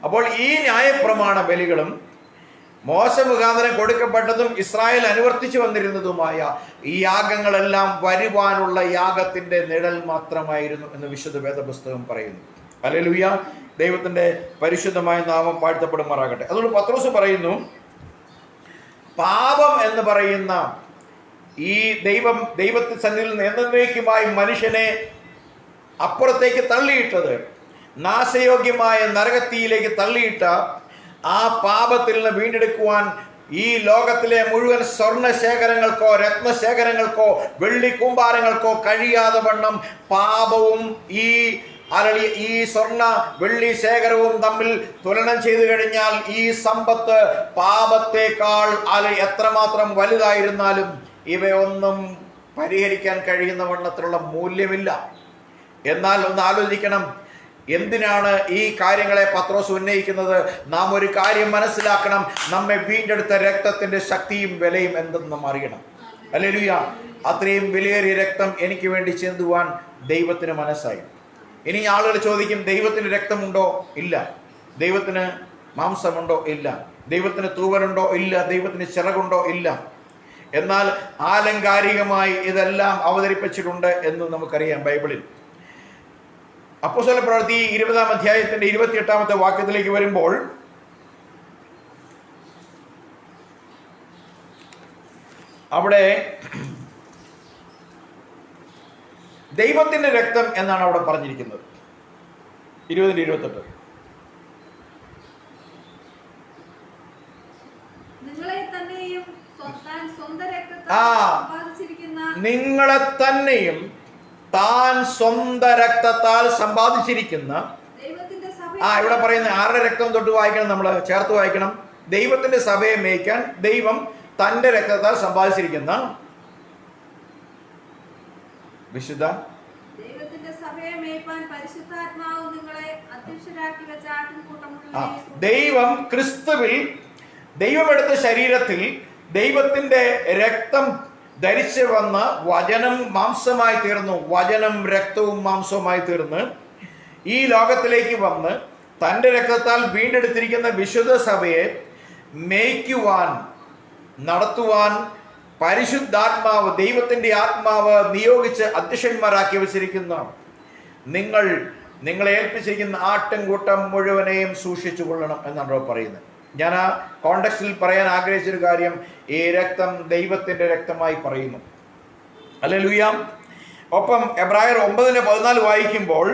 അപ്പോൾ ഈ ന്യായപ്രമാണ ബലികളും മോശ മുഖാന്തരം കൊടുക്കപ്പെട്ടതും ഇസ്രായേൽ അനുവർത്തിച്ചു വന്നിരുന്നതുമായ ഈ യാഗങ്ങളെല്ലാം വരുവാനുള്ള യാഗത്തിന്റെ നിഴൽ മാത്രമായിരുന്നു എന്ന് വിശുദ്ധ വേദപുസ്തകം പറയുന്നു. ഹല്ലേലൂയ! ദൈവത്തിന്റെ പരിശുദ്ധമായ നാമം വാഴ്ത്തപ്പെടുമാറാകട്ടെ. അതുകൊണ്ട് പത്രോസ് പറയുന്നു, പാപം എന്ന് പറയുന്ന ഈ ദൈവത്തിന്റെ സന്നിധിയിൽ നിന്ന് എന്നേക്കുമായി മനുഷ്യനെ അപ്പുറത്തേക്ക് തള്ളിയിട്ടത്, നാശയോഗ്യമായ നരകത്തിയിലേക്ക് തള്ളിയിട്ട ആ പാപത്തിൽ നിന്ന് വീണ്ടെടുക്കുവാൻ ഈ ലോകത്തിലെ മുഴുവൻ സ്വർണശേഖരങ്ങൾക്കോ രത്നശേഖരങ്ങൾക്കോ വെള്ളി കൂമ്പാരങ്ങൾക്കോ കഴിയാതെ വണ്ണം പാപവും ഈ സ്വർണ്ണ വെള്ളി ശേഖരവും തമ്മിൽ തുലനം ചെയ്തു കഴിഞ്ഞാൽ ഈ സമ്പത്ത് പാപത്തേക്കാൾ എത്രമാത്രം വലുതായിരുന്നാലും ഇവയൊന്നും പരിഹരിക്കാൻ കഴിയുന്ന വണ്ണത്തിലുള്ള മൂല്യമില്ല. എന്നാൽ ഒന്ന് ആലോചിക്കണം, എന്തിനാണ് ഈ കാര്യങ്ങളെ പത്രോസ് ഉന്നയിക്കുന്നത്? നാം ഒരു കാര്യം മനസ്സിലാക്കണം, നമ്മെ വീണ്ടെടുത്ത രക്തത്തിന്റെ ശക്തിയും വിലയും എന്തെന്ന് നാം അറിയണം. ഹല്ലേലൂയ! അത്രയും വിലയേറിയ രക്തം എനിക്ക് വേണ്ടി ചിന്തുവാൻ ദൈവത്തിന് മനസ്സായി. ഇനി ആളുകൾ ചോദിക്കും, ദൈവത്തിന് രക്തമുണ്ടോ? ഇല്ല. ദൈവത്തിന് മാംസമുണ്ടോ? ഇല്ല. ദൈവത്തിന് തൂവലുണ്ടോ? ഇല്ല. ദൈവത്തിന് ചിറകുണ്ടോ? ഇല്ല. എന്നാൽ ആലങ്കാരികമായി ഇതെല്ലാം അവതരിപ്പിച്ചിട്ടുണ്ട് എന്ന് നമുക്കറിയാം ബൈബിളിൽ. അപ്പോസ്തല പ്രവൃത്തി 20-ാം അധ്യായത്തിന്റെ 28-ാമത്തെ വാക്യത്തിലേക്ക് വരുമ്പോൾ അവിടെ ദൈവത്തിന്റെ രക്തം എന്നാണ് അവിടെ പറഞ്ഞിരിക്കുന്നത്. 20-28 നിങ്ങളെ തന്നെയും താൻ സ്വന്തം രക്തത്താൽ സമ്പാദിച്ചിരിക്കുന്ന, ഇവിടെ പറയുന്ന ആരുടെ രക്തം തൊട്ട് വായിക്കണം? നമ്മൾ ചേർത്ത് വായിക്കണം. ദൈവത്തിന്റെ സഭയെ മേയ്ക്കാൻ ദൈവം തന്റെ രക്തത്താൽ സമ്പാദിച്ചിരിക്കുന്ന വിശുദ്ധ ദൈവം ക്രിസ്തുവിൽ ദൈവമെടുത്ത ശരീരത്തിൽ ദൈവത്തിന്റെ രക്തം ധരിച്ചു വന്ന വചനം മാംസമായി തീർന്നു. വചനം രക്തവും മാംസവുമായി തീർന്ന് ഈ ലോകത്തിലേക്ക് വന്ന് തൻ്റെ രക്തത്താൽ വീണ്ടെടുത്തിരിക്കുന്ന വിശുദ്ധ സഭയെ മേയ്ക്കുവാൻ, നടത്തുവാൻ പരിശുദ്ധാത്മാവ്, ദൈവത്തിൻ്റെ ആത്മാവ് നിയോഗിച്ച് അധ്യക്ഷന്മാരാക്കി വെച്ചിരിക്കുന്ന നിങ്ങളെ ഏൽപ്പിച്ചിരിക്കുന്ന ആട്ടിൻകൂട്ടം മുഴുവനെയും സൂക്ഷിച്ചു കൊള്ളണം എന്നാണ് പറയുന്നത്. ഞാൻ ആ കോണ്ടെക്സ്റ്റിൽ പറയാൻ ആഗ്രഹിച്ചൊരു കാര്യം, ഈ രക്തം ദൈവത്തിൻ്റെ രക്തമായി പറയുന്നു. ഹല്ലേലൂയ! ഒപ്പം എബ്രായർ 9:14 വായിക്കുമ്പോൾ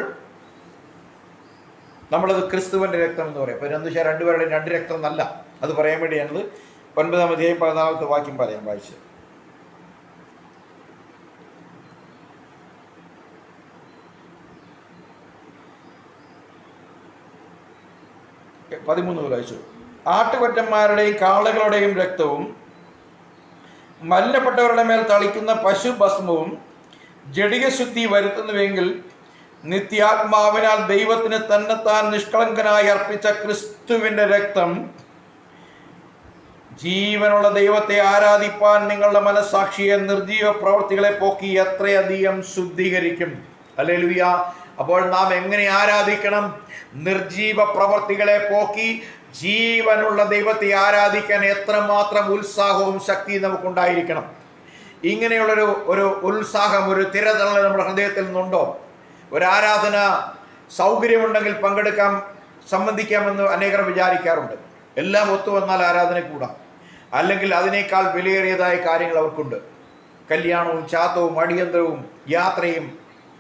നമ്മളത് ക്രിസ്തുവിൻ്റെ രക്തം എന്ന് പറയും. അപ്പോൾ രണ്ടുപേരുടെയും രണ്ട് രക്തം എന്നല്ല, അത് പറയാൻ വേണ്ടിയാണത്. 9-ാം അധ്യായം 14-ാമത്തെ വാക്യം പറയാം, വായിച്ച്. വായിച്ചു. ആട്ടുകൊറ്റന്മാരുടെയും കാളകളുടെയും രക്തവും മലിനപ്പെട്ടവരുടെ മേൽ തളിക്കുന്ന പശുഭസ്മവും ജഡികശുദ്ധി വരുത്തുന്നുവെങ്കിൽ നിത്യാത്മാവിനാൽ ദൈവത്തിന് തന്നെത്താൻ നിഷ്കളങ്കനായി അർപ്പിച്ച ക്രിസ്തുവിൻ്റെ രക്തം ജീവനുള്ള ദൈവത്തെ ആരാധിപ്പാൻ നിങ്ങളുടെ മനസ്സാക്ഷിയെ നിർജീവ പ്രവൃത്തികളെ പോക്കി എത്രയധികം ശുദ്ധീകരിക്കും. ഹല്ലേലൂയ. അപ്പോൾ നാം എങ്ങനെ ആരാധിക്കണം? നിർജീവ പ്രവൃത്തികളെ പോക്കി ജീവനുള്ള ദൈവത്തെ ആരാധിക്കാൻ എത്രമാത്രം ഉത്സാഹവും ശക്തിയും നമുക്കുണ്ടായിരിക്കണം. ഇങ്ങനെയുള്ളൊരു ഒരു ഉത്സാഹം, ഒരു തിരതള്ളൽ നമ്മുടെ ഹൃദയത്തിൽ നിന്നുണ്ടോ? ഒരു ആരാധന സൗകര്യമുണ്ടെങ്കിൽ പങ്കെടുക്കാം, സംബന്ധിക്കാമെന്ന് അനേകർ വിചാരിക്കാറുണ്ട്. എല്ലാം ഒത്തുവന്നാൽ ആരാധന കൂടാം, അല്ലെങ്കിൽ അതിനേക്കാൾ വിലയേറിയതായ കാര്യങ്ങൾ അവർക്കുണ്ട്. കല്യാണവും ചാത്തവും അടിയന്തരവും യാത്രയും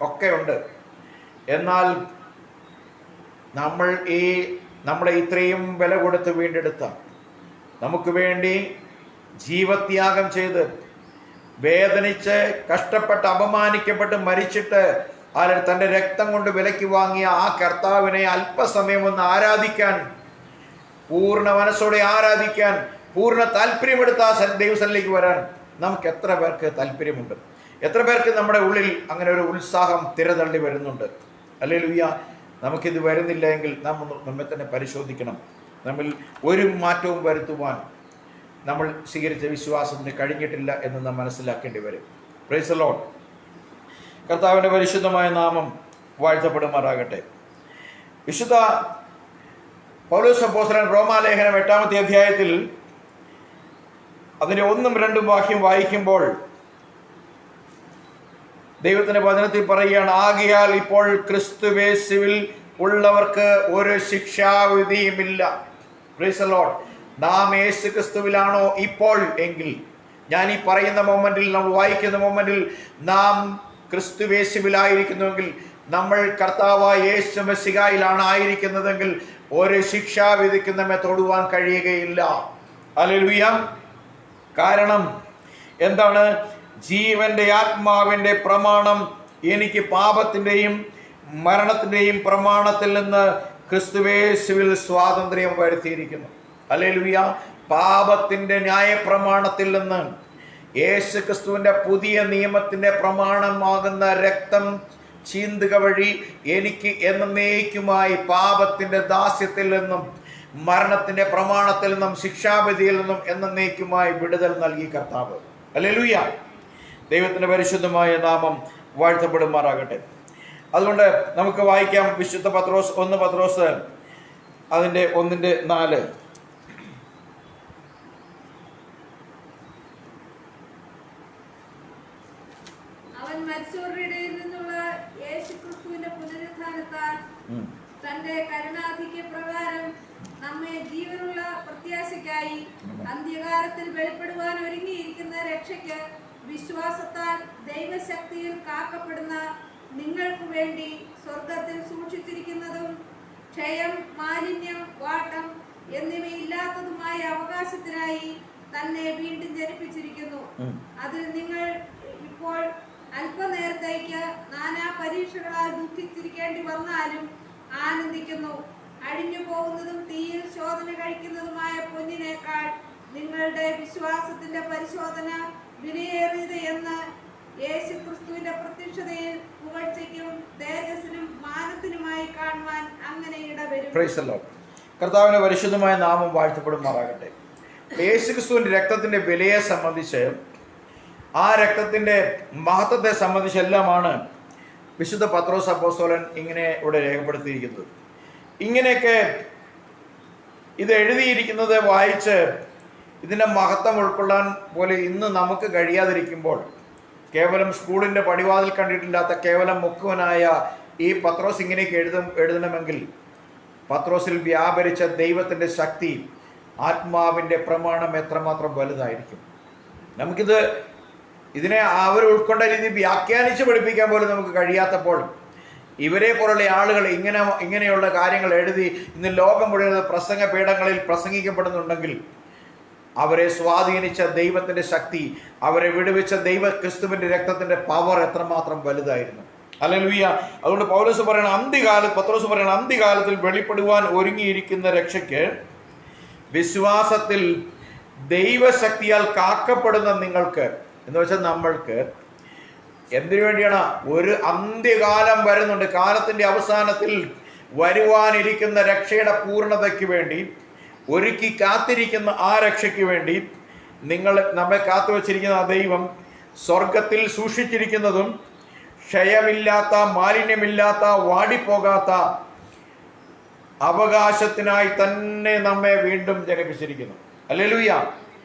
ഒക്കെ ഉണ്ട്. എന്നാൽ നമ്മളെ ഇത്രയും വില കൊടുത്ത് വീണ്ടെടുത്ത, നമുക്ക് വേണ്ടി ജീവത്യാഗം ചെയ്ത് വേദനിച്ച് കഷ്ടപ്പെട്ട് അപമാനിക്കപ്പെട്ട് മരിച്ചിട്ട് തൻ്റെ രക്തം കൊണ്ട് വിലയ്ക്ക് വാങ്ങിയ ആ കർത്താവിനെ അല്പസമയം ഒന്ന് ആരാധിക്കാൻ, പൂർണ്ണ മനസ്സോടെ ആരാധിക്കാൻ, പൂർണ്ണ താല്പര്യമെടുത്ത ദൈവസന്നിധിയിലേക്ക് വരാൻ നമുക്ക് എത്ര പേർക്ക് താല്പര്യമുണ്ട്? എത്ര പേർക്ക് നമ്മുടെ ഉള്ളിൽ അങ്ങനെ ഒരു ഉത്സാഹം തിരതള്ളി വരുന്നുണ്ട്? ഹല്ലേലൂയ. നമുക്കിത് വരുന്നില്ല എങ്കിൽ നാം നമ്മെ തന്നെ പരിശോധിക്കണം. നമ്മിൽ ഒരു മാറ്റവും വരുത്തുവാൻ നമ്മൾ സ്വീകരിച്ച വിശ്വാസത്തിന് കഴിഞ്ഞിട്ടില്ല എന്ന് നാം മനസ്സിലാക്കേണ്ടി വരും. Price the Lord. കർത്താവിൻ്റെ പരിശുദ്ധമായ നാമം വാഴ്ത്തപ്പെടുമാറാകട്ടെ. വിശുദ്ധ പൗലോസ് അപ്പോസ്തലൻ റോമാലേഖനം 8-ാമത്തെ അധ്യായത്തിൽ അതിൻ്റെ 1-2 വാക്യം വായിക്കുമ്പോൾ ദൈവത്തിൻ്റെ വചനത്തിൽ പറയുകയാണ്, ആകയാൽ ഇപ്പോൾ ക്രിസ്തുയേശുവിൽ ഉള്ളവർക്ക് ഒരു ശിക്ഷാവിധിയുമില്ല. Price the Lord. നാം യേശു ക്രിസ്തുവിലാണോ ഇപ്പോൾ എങ്കിൽ, ഞാൻ ഈ പറയുന്ന മൊമെന്റിൽ, നമ്മൾ വായിക്കുന്ന മൊമെന്റിൽ നാം ക്രിസ്തുയേശുവിലായിരിക്കുന്നുവെങ്കിൽ, നമ്മൾ കർത്താവായ യേശു മെസ്സിഹായിലാണ് ആയിരിക്കുന്നതെങ്കിൽ ഒരു ശിക്ഷാവിധിക്ക് നമ്മെ തൊടുവാൻ കഴിയുകയില്ല. ഹല്ലേലൂയ. കാരണം എന്താണ്? ജീവന്റെ ആത്മാവിൻ്റെ പ്രമാണം എനിക്ക് പാപത്തിൻ്റെയും മരണത്തിൻ്റെയും പ്രമാണത്തിൽ നിന്ന് ക്രിസ്തുയേശുവിൽ സ്വാതന്ത്ര്യം വരുത്തിയിരിക്കുന്നു. ഹല്ലേലൂയ. പാപത്തിൻ്റെ ന്യായപ്രമാണത്തിൽ നിന്ന് യേശു ക്രിസ്തുവിൻ്റെ പുതിയ നിയമത്തിൻ്റെ പ്രമാണമാകുന്ന രക്തം ചീന്തുക വഴി എനിക്ക് എന്നേക്കുമായി പാപത്തിൻ്റെ ദാസ്യത്തിൽ നിന്നും മരണത്തിൻ്റെ പ്രമാണത്തിൽ നിന്നും ശിക്ഷാവിധിയിൽ നിന്നും എന്നേക്കുമായി വിടുതൽ നൽകി കർത്താവ്. ഹല്ലേലൂയ. ദൈവത്തിൻ്റെ പരിശുദ്ധമായ നാമം വാഴ്ത്തപ്പെടുമാറാകട്ടെ. അതുകൊണ്ട് നമുക്ക് വായിക്കാം വിശുദ്ധ പത്രോസ് 1 പത്രോസ് അതിൻ്റെ 1-4. അവൻ മരിച്ചവരുടെ ഇടയിൽ നിന്നുള്ള യേശുക്രിസ്തുവിന്റെ പുനരുത്ഥാനത്താൽ തന്റെ കരുണാധിക്യ പ്രകാരം നമ്മെ ജീവനുള്ള പ്രത്യാശയ്ക്കായി അന്ത്യകാലത്തിൽ വെളിപ്പെടുവാൻ ഒരുങ്ങിയിരിക്കുന്ന രക്ഷയ്ക്ക് വിശ്വാസത്താൽ ദൈവശക്തിയിൽ കാക്കപ്പെടുന്ന നിങ്ങൾക്ക് വേണ്ടി സ്വർഗത്തിൽ സൂക്ഷിച്ചിരിക്കുന്നതും ക്ഷയം, മാലിന്യം, വാട്ടം എന്നിവയില്ലാത്തതുമായ അവകാശത്തിനായി തന്നെ വീണ്ടും ജനിപ്പിച്ചിരിക്കുന്നു. അതിൽ നിങ്ങൾ ഇപ്പോൾ അല്പനേരത്തേക്ക് നാനാ പരീക്ഷകളാൽ ദുഃഖിച്ചിരിക്കേണ്ടി വന്നാലും ആനന്ദിക്കുന്നു. അഴിഞ്ഞു പോകുന്നതും തീയിൽ ശോധന കഴിക്കുന്നതുമായ പൊന്നിനേക്കാൾ നിങ്ങളുടെ വിശ്വാസത്തിന്റെ പരിശോധന വിലയേറിയത് എന്ന് യേശുക്രിസ്തുവിന്റെ പ്രത്യക്ഷതയിൽ പുകഴ്ചയ്ക്കും തേജസ്സിനും മാനത്തിനുമായി കാണുവാൻ അങ്ങനെ ഇടവരും. Price the Lord. കർത്താവിന്റെ പരിശുദ്ധമായ നാമം വാഴ്ത്തപ്പെടുമാറാകട്ടെ. യേശുക്രിസ്തുവിന്റെ രക്തത്തിന്റെ വിലയെ സംബന്ധിച്ച്, ആ രക്തത്തിന്റെ മഹത്വത്തെ സംബന്ധിച്ചെല്ലാമാണ് വിശുദ്ധ പത്രോസ് അപ്പോസ്തലൻ ഇങ്ങനെ ഇവിടെ രേഖപ്പെടുത്തിയിരിക്കുന്നത്. ഇങ്ങനെയൊക്കെ ഇത് എഴുതിയിരിക്കുന്നത് വായിച്ച് ഇതിൻ്റെ മഹത്വം ഉൾക്കൊള്ളാൻ പോലെ ഇന്ന് നമുക്ക് കഴിയാതിരിക്കുമ്പോൾ, കേവലം സ്കൂളിൻ്റെ പടിവാതിൽ കണ്ടിട്ടില്ലാത്ത കേവലം മുക്കുവനായ ഈ പത്രോസ് ഇങ്ങനെയൊക്കെ എഴുതണമെങ്കിൽ പത്രോസിൽ വ്യാപരിച്ച ദൈവത്തിൻ്റെ ശക്തി, ആത്മാവിൻ്റെ പ്രമാണം എത്രമാത്രം വലുതായിരിക്കും. ഇതിനെ അവർ ഉൾക്കൊണ്ട രീതി വ്യാഖ്യാനിച്ച് പഠിപ്പിക്കാൻ പോലും നമുക്ക് കഴിയാത്തപ്പോൾ, ഇവരെ പോലുള്ള ആളുകൾ ഇങ്ങനെയുള്ള കാര്യങ്ങൾ എഴുതി ഇന്ന് ലോകം മുഴുവൻ പ്രസംഗ പീഠങ്ങളിൽ പ്രസംഗിക്കപ്പെടുന്നുണ്ടെങ്കിൽ, അവരെ സ്വാധീനിച്ച ദൈവത്തിൻ്റെ ശക്തി, അവരെ വിടുവിച്ച ദൈവ ക്രിസ്തുവിൻ്റെ രക്തത്തിൻ്റെ പവർ എത്രമാത്രം വലുതായിരുന്നു. ഹല്ലേലൂയ. അതുകൊണ്ട് പത്രോസ് പറയണ അന്ത്യകാലത്തിൽ വെളിപ്പെടുവാൻ ഒരുങ്ങിയിരിക്കുന്ന രക്ഷയ്ക്ക് വിശ്വാസത്തിൽ ദൈവശക്തിയാൽ കാക്കപ്പെടുന്ന നിങ്ങൾക്ക്, എന്ന് വെച്ചാൽ നമ്മൾക്ക് എന്തിനു വേണ്ടിയാണ്? ഒരു അന്ത്യകാലം വരുന്നുണ്ട്. കാലത്തിൻ്റെ അവസാനത്തിൽ വരുവാനിരിക്കുന്ന രക്ഷയുടെ പൂർണ്ണതയ്ക്ക് വേണ്ടി, ഒരുക്കി കാത്തിരിക്കുന്ന ആ രക്ഷയ്ക്ക് വേണ്ടി നമ്മെ കാത്തുവച്ചിരിക്കുന്ന ആ ദൈവം സ്വർഗത്തിൽ സൂക്ഷിച്ചിരിക്കുന്നതും ക്ഷയമില്ലാത്ത, മാലിന്യമില്ലാത്ത, വാടിപ്പോകാത്ത അവകാശത്തിനായി തന്നെ നമ്മെ വീണ്ടും ജനിപ്പിച്ചിരിക്കുന്നു. ഹല്ലേലൂയ!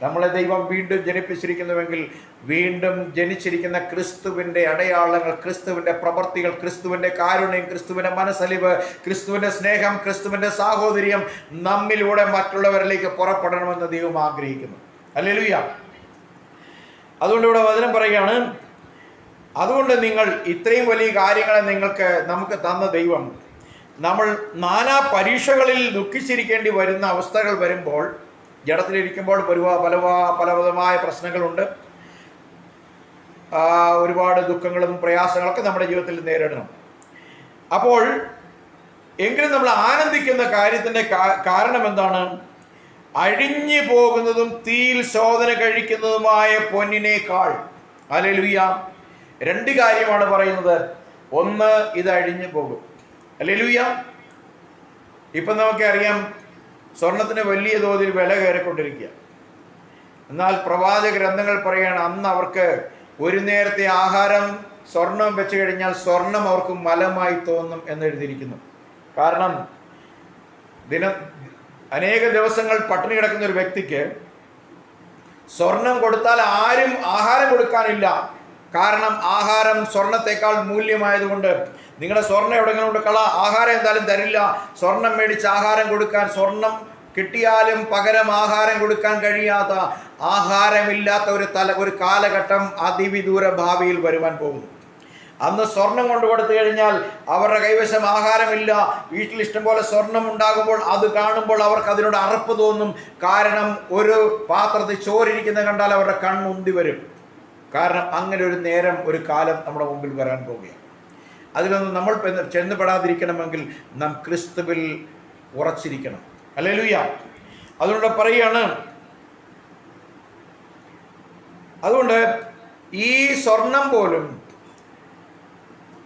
നമ്മളെ ദൈവം വീണ്ടും ജനിപ്പിച്ചിരിക്കുന്നുവെങ്കിൽ വീണ്ടും ജനിച്ചിരിക്കുന്ന ക്രിസ്തുവിൻ്റെ അടയാളങ്ങൾ, ക്രിസ്തുവിൻ്റെ പ്രവൃത്തികൾ, ക്രിസ്തുവിൻ്റെ കാരുണ്യം, ക്രിസ്തുവിൻ്റെ മനസ്സലിവ്, ക്രിസ്തുവിൻ്റെ സ്നേഹം, ക്രിസ്തുവിൻ്റെ സാഹോദര്യം നമ്മിലൂടെ മറ്റുള്ളവരിലേക്ക് പുറപ്പെടണമെന്ന് ദൈവം ആഗ്രഹിക്കുന്നു. ഹല്ലേലൂയ! അതുകൊണ്ട് ഇവിടെ വചനം പറയുകയാണ്, അതുകൊണ്ട് നിങ്ങൾ ഇത്രയും വലിയ കാര്യങ്ങളെ നമുക്ക് തന്ന ദൈവം, നമ്മൾ നാനാ പരീക്ഷകളിൽ ദുഃഖിച്ചിരിക്കേണ്ടി വരുന്ന അവസ്ഥകൾ വരുമ്പോൾ, ജഡത്തിലിരിക്കുമ്പോൾ പലവിധമായ പ്രശ്നങ്ങളുണ്ട്, ഒരുപാട് ദുഃഖങ്ങളും പ്രയാസങ്ങളൊക്കെ നമ്മുടെ ജീവിതത്തിൽ നേരിടണം. അപ്പോൾ എങ്കിലും നമ്മൾ ആനന്ദിക്കുന്ന കാര്യത്തിൻ്റെ കാരണം എന്താണ്? അഴിഞ്ഞു പോകുന്നതും തീയിൽ ശോധന കഴിക്കുന്നതുമായ പൊന്നിനേക്കാൾ. ഹല്ലേലൂയ! രണ്ട് കാര്യമാണ് പറയുന്നത്. ഒന്ന്, ഇത് അഴിഞ്ഞു പോകും. ഹല്ലേലൂയ! ഇപ്പം നമുക്കറിയാം, സ്വർണത്തിന് വലിയ തോതിൽ വില കയറിക്കൊണ്ടിരിക്കുക. എന്നാൽ പ്രവാചക ഗ്രന്ഥങ്ങൾ പറയുകയാണ്, അന്ന് അവർക്ക് ഒരു നേരത്തെ ആഹാരം സ്വർണം വെച്ച് കഴിഞ്ഞാൽ സ്വർണം അവർക്ക് മലമായി തോന്നും എന്നെഴുതിയിരിക്കുന്നു. കാരണം അനേക ദിവസങ്ങൾ പട്ടിണി കിടക്കുന്ന ഒരു വ്യക്തിക്ക് സ്വർണം കൊടുത്താൽ ആരും ആഹാരം കൊടുക്കാനില്ല. കാരണം ആഹാരം സ്വർണത്തെക്കാൾ മൂല്യമായതുകൊണ്ട് നിങ്ങളുടെ സ്വർണ്ണം എവിടെയെങ്കിലും കൊണ്ട് ആഹാരം എന്തായാലും തരില്ല. സ്വർണം മേടിച്ച് ആഹാരം കൊടുക്കാൻ, സ്വർണം കിട്ടിയാലും പകരം ആഹാരം കൊടുക്കാൻ കഴിയാത്ത, ആഹാരമില്ലാത്ത ഒരു കാലഘട്ടം അതിവിദൂര ഭാവിയിൽ വരുവാൻ പോകുന്നു. അന്ന് സ്വർണം കൊണ്ടു കൊടുത്തു കഴിഞ്ഞാൽ അവരുടെ കൈവശം ആഹാരമില്ല. വീട്ടിൽ ഇഷ്ടംപോലെ സ്വർണം ഉണ്ടാകുമ്പോൾ അത് കാണുമ്പോൾ അവർക്ക് അതിനോട് അറപ്പ് തോന്നും. കാരണം ഒരു പാത്രത്തിൽ ചോരിരിക്കുന്ന കണ്ടാൽ അവരുടെ കണ്ണുന്തി വരും. കാരണം അങ്ങനെ ഒരു നേരം, ഒരു കാലം നമ്മുടെ മുമ്പിൽ വരാൻ പോവുകയാണ്. അതിലൊന്നും നമ്മൾ ചെന്നുപെടാതിരിക്കണമെങ്കിൽ നാം ക്രിസ്തുവിൽ ഉറച്ചിരിക്കണം. ഹല്ലേലൂയ! അതുകൊണ്ട് പറയുകയാണ്, അതുകൊണ്ട് ഈ സ്വർണം പോലും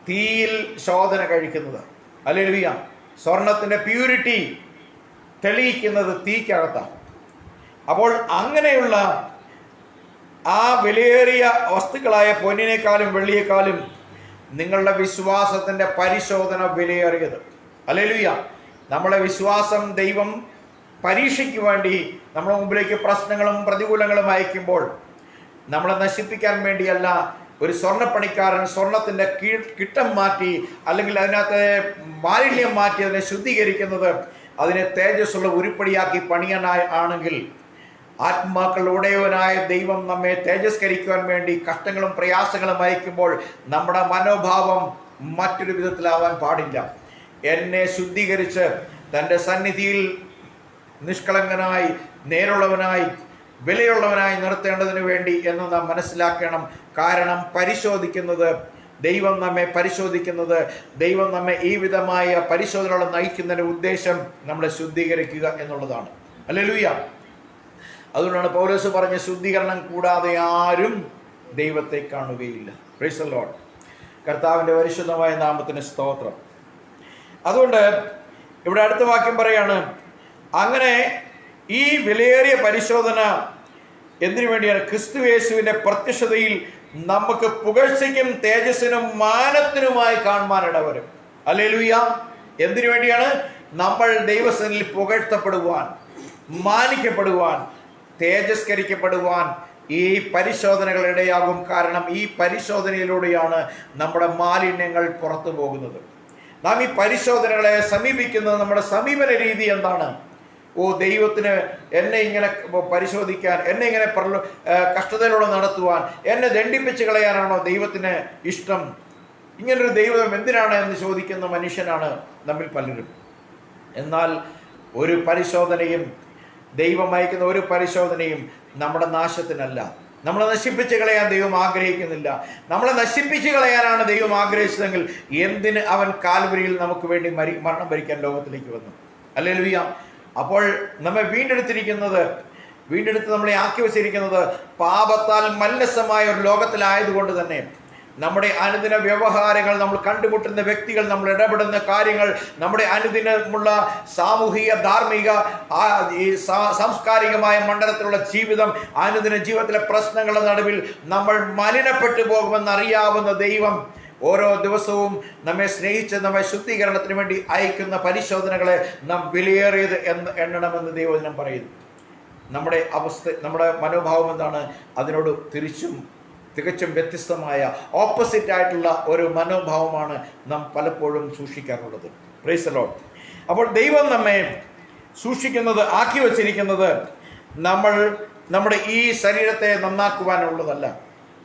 തീയിൽ ശോധന കഴിക്കുന്നത്. ഹല്ലേലൂയ! സ്വർണത്തിൻ്റെ പ്യൂരിറ്റി തെളിയിക്കുന്നത് തീക്കകത്താണ്. അപ്പോൾ അങ്ങനെയുള്ള ആ വിലയേറിയ വസ്തുക്കളായ പൊന്നിനേക്കാളും വെള്ളിയേക്കാളും നിങ്ങളുടെ വിശ്വാസത്തിൻ്റെ പരിശോധന വിലയേറിയത്. ഹല്ലേലൂയ! നമ്മളെ വിശ്വാസം ദൈവം പരീക്ഷയ്ക്ക് വേണ്ടി നമ്മുടെ മുമ്പിലേക്ക് പ്രശ്നങ്ങളും പ്രതികൂലങ്ങളും അയക്കുമ്പോൾ നമ്മളെ നശിപ്പിക്കാൻ വേണ്ടിയല്ല. ഒരു സ്വർണ്ണപ്പണിക്കാരൻ സ്വർണത്തിൻ്റെ കിട്ടം മാറ്റി, അല്ലെങ്കിൽ അതിനകത്ത് മാലിന്യം മാറ്റി അതിനെ ശുദ്ധീകരിക്കുന്നത്, അതിനെ തേജസ്സുള്ള ഉരുപ്പടിയാക്കി പണിയാനായി ആണെങ്കിൽ, ആത്മാക്കളുടേവനായ ദൈവം നമ്മെ തേജസ്കരിക്കുവാൻ വേണ്ടി കഷ്ടങ്ങളും പ്രയാസങ്ങളും അയക്കുമ്പോൾ നമ്മുടെ മനോഭാവം മറ്റൊരു വിധത്തിലാവാൻ പാടില്ല. എന്നെ ശുദ്ധീകരിച്ച് തൻ്റെ സന്നിധിയിൽ നിഷ്കളങ്കനായി, നേരുള്ളവനായി, വിലയുള്ളവനായി നിർത്തേണ്ടതിന് വേണ്ടി എന്ന് നാം മനസ്സിലാക്കണം. കാരണം ദൈവം നമ്മെ പരിശോധിക്കുന്നത്, ദൈവം നമ്മെ ഈ വിധമായ പരിശോധനകളെ നയിക്കുന്നതിൻ്റെ ഉദ്ദേശം നമ്മളെ ശുദ്ധീകരിക്കുക എന്നുള്ളതാണ്. ഹല്ലേലൂയ! അതുകൊണ്ടാണ് പൗലോസ് പറഞ്ഞ, ശുദ്ധീകരണം കൂടാതെ ആരും ദൈവത്തെ കാണുകയില്ല. Price the Lord. കർത്താവിൻ്റെ പരിശുദ്ധമായ നാമത്തിന് സ്തോത്രം. അതുകൊണ്ട് ഇവിടെ അടുത്ത വാക്യം പറയാണ്, അങ്ങനെ ഈ വിലയേറിയ പരിശോധന എന്തിനു വേണ്ടിയാണ്? ക്രിസ്തുയേശുവിൻ്റെ പ്രത്യക്ഷതയിൽ നമുക്ക് പുകഴ്ചയ്ക്കും തേജസ്സിനും മാനത്തിനുമായി കാണുവാനിടവരും. ഹല്ലേലൂയ! എന്തിനു വേണ്ടിയാണ്? നമ്മൾ ദൈവസന്നിധിയിൽ പുകഴ്ത്തപ്പെടുവാൻ, മാനിക്കപ്പെടുവാൻ, തേജസ്കരിക്കപ്പെടുവാൻ ഈ പരിശോധനകൾ ഇടയാകും. കാരണം ഈ പരിശോധനയിലൂടെയാണ് നമ്മുടെ മാലിന്യങ്ങൾ പുറത്തു പോകുന്നത്. നാം ഈ പരിശോധനകളെ സമീപിക്കുന്നത്, നമ്മുടെ സമീപന രീതി എന്താണ്? ദൈവത്തിന് എന്നെ ഇങ്ങനെ പരിശോധിക്കാൻ, എന്നെ ഇങ്ങനെ കഷ്ടതയിലൂടെ നടത്തുവാൻ, എന്നെ ദണ്ഡിപ്പിച്ച് കളയാനാണോ ദൈവത്തിന് ഇഷ്ടം? ഇങ്ങനൊരു ദൈവം എന്തിനാണ് എന്ന് ചോദിക്കുന്ന മനുഷ്യനാണ് നമ്മിൽ പലരും. എന്നാൽ ഒരു പരിശോധനയും, ദൈവം അയക്കുന്ന ഒരു പരിശോധനയും നമ്മുടെ നാശത്തിനല്ല. നമ്മളെ നശിപ്പിച്ച് കളയാൻ ദൈവം ആഗ്രഹിക്കുന്നില്ല. നമ്മളെ നശിപ്പിച്ച് കളയാനാണ് ദൈവം ആഗ്രഹിച്ചതെങ്കിൽ എന്തിന് അവൻ കാൽവരിയിൽ നമുക്ക് വേണ്ടി മരണം ഭരിക്കാൻ ലോകത്തിലേക്ക് വന്നു? ഹല്ലേലൂയ! അപ്പോൾ നമ്മെ വീണ്ടെടുത്ത് നമ്മളെ ആക്കി വച്ചിരിക്കുന്നത് പാപത്താൽ മലിനസമായ ഒരു ലോകത്തിലായതുകൊണ്ട് തന്നെ നമ്മുടെ അനുദിന വ്യവഹാരങ്ങൾ, നമ്മൾ കണ്ടുമുട്ടുന്ന വ്യക്തികൾ, നമ്മൾ ഇടപെടുന്ന കാര്യങ്ങൾ, നമ്മുടെ അനുദിനമുള്ള സാമൂഹിക, ധാർമ്മിക, ഈ സാംസ്കാരികമായ മണ്ഡലത്തിലുള്ള ജീവിതം, അനുദിന ജീവിതത്തിലെ പ്രശ്നങ്ങളുടെ നടുവിൽ നമ്മൾ മലിനപ്പെട്ടു പോകുമെന്നറിയാവുന്ന ദൈവം ഓരോ ദിവസവും നമ്മെ സ്നേഹിച്ച് നമ്മെ ശുദ്ധീകരണത്തിന് വേണ്ടി അയക്കുന്ന പരിശോധനകളെ നാം വിലയേറിയത് എന്ന് എണ്ണണമെന്ന് ദൈവവചനം പറയുന്നു. നമ്മുടെ അവസ്ഥ, നമ്മുടെ മനോഭാവം എന്താണ്? അതിനോട് തികച്ചും വ്യത്യസ്തമായ, ഓപ്പോസിറ്റ് ആയിട്ടുള്ള ഒരു മനോഭാവമാണ് നാം പലപ്പോഴും സൂക്ഷിക്കാറുള്ളത്. Price the Lord. അപ്പോൾ ദൈവം നമ്മെ സൂക്ഷിക്കുന്നത്, ആക്കി വച്ചിരിക്കുന്നത് നമ്മുടെ ഈ ശരീരത്തെ നന്നാക്കുവാനുള്ളതല്ല,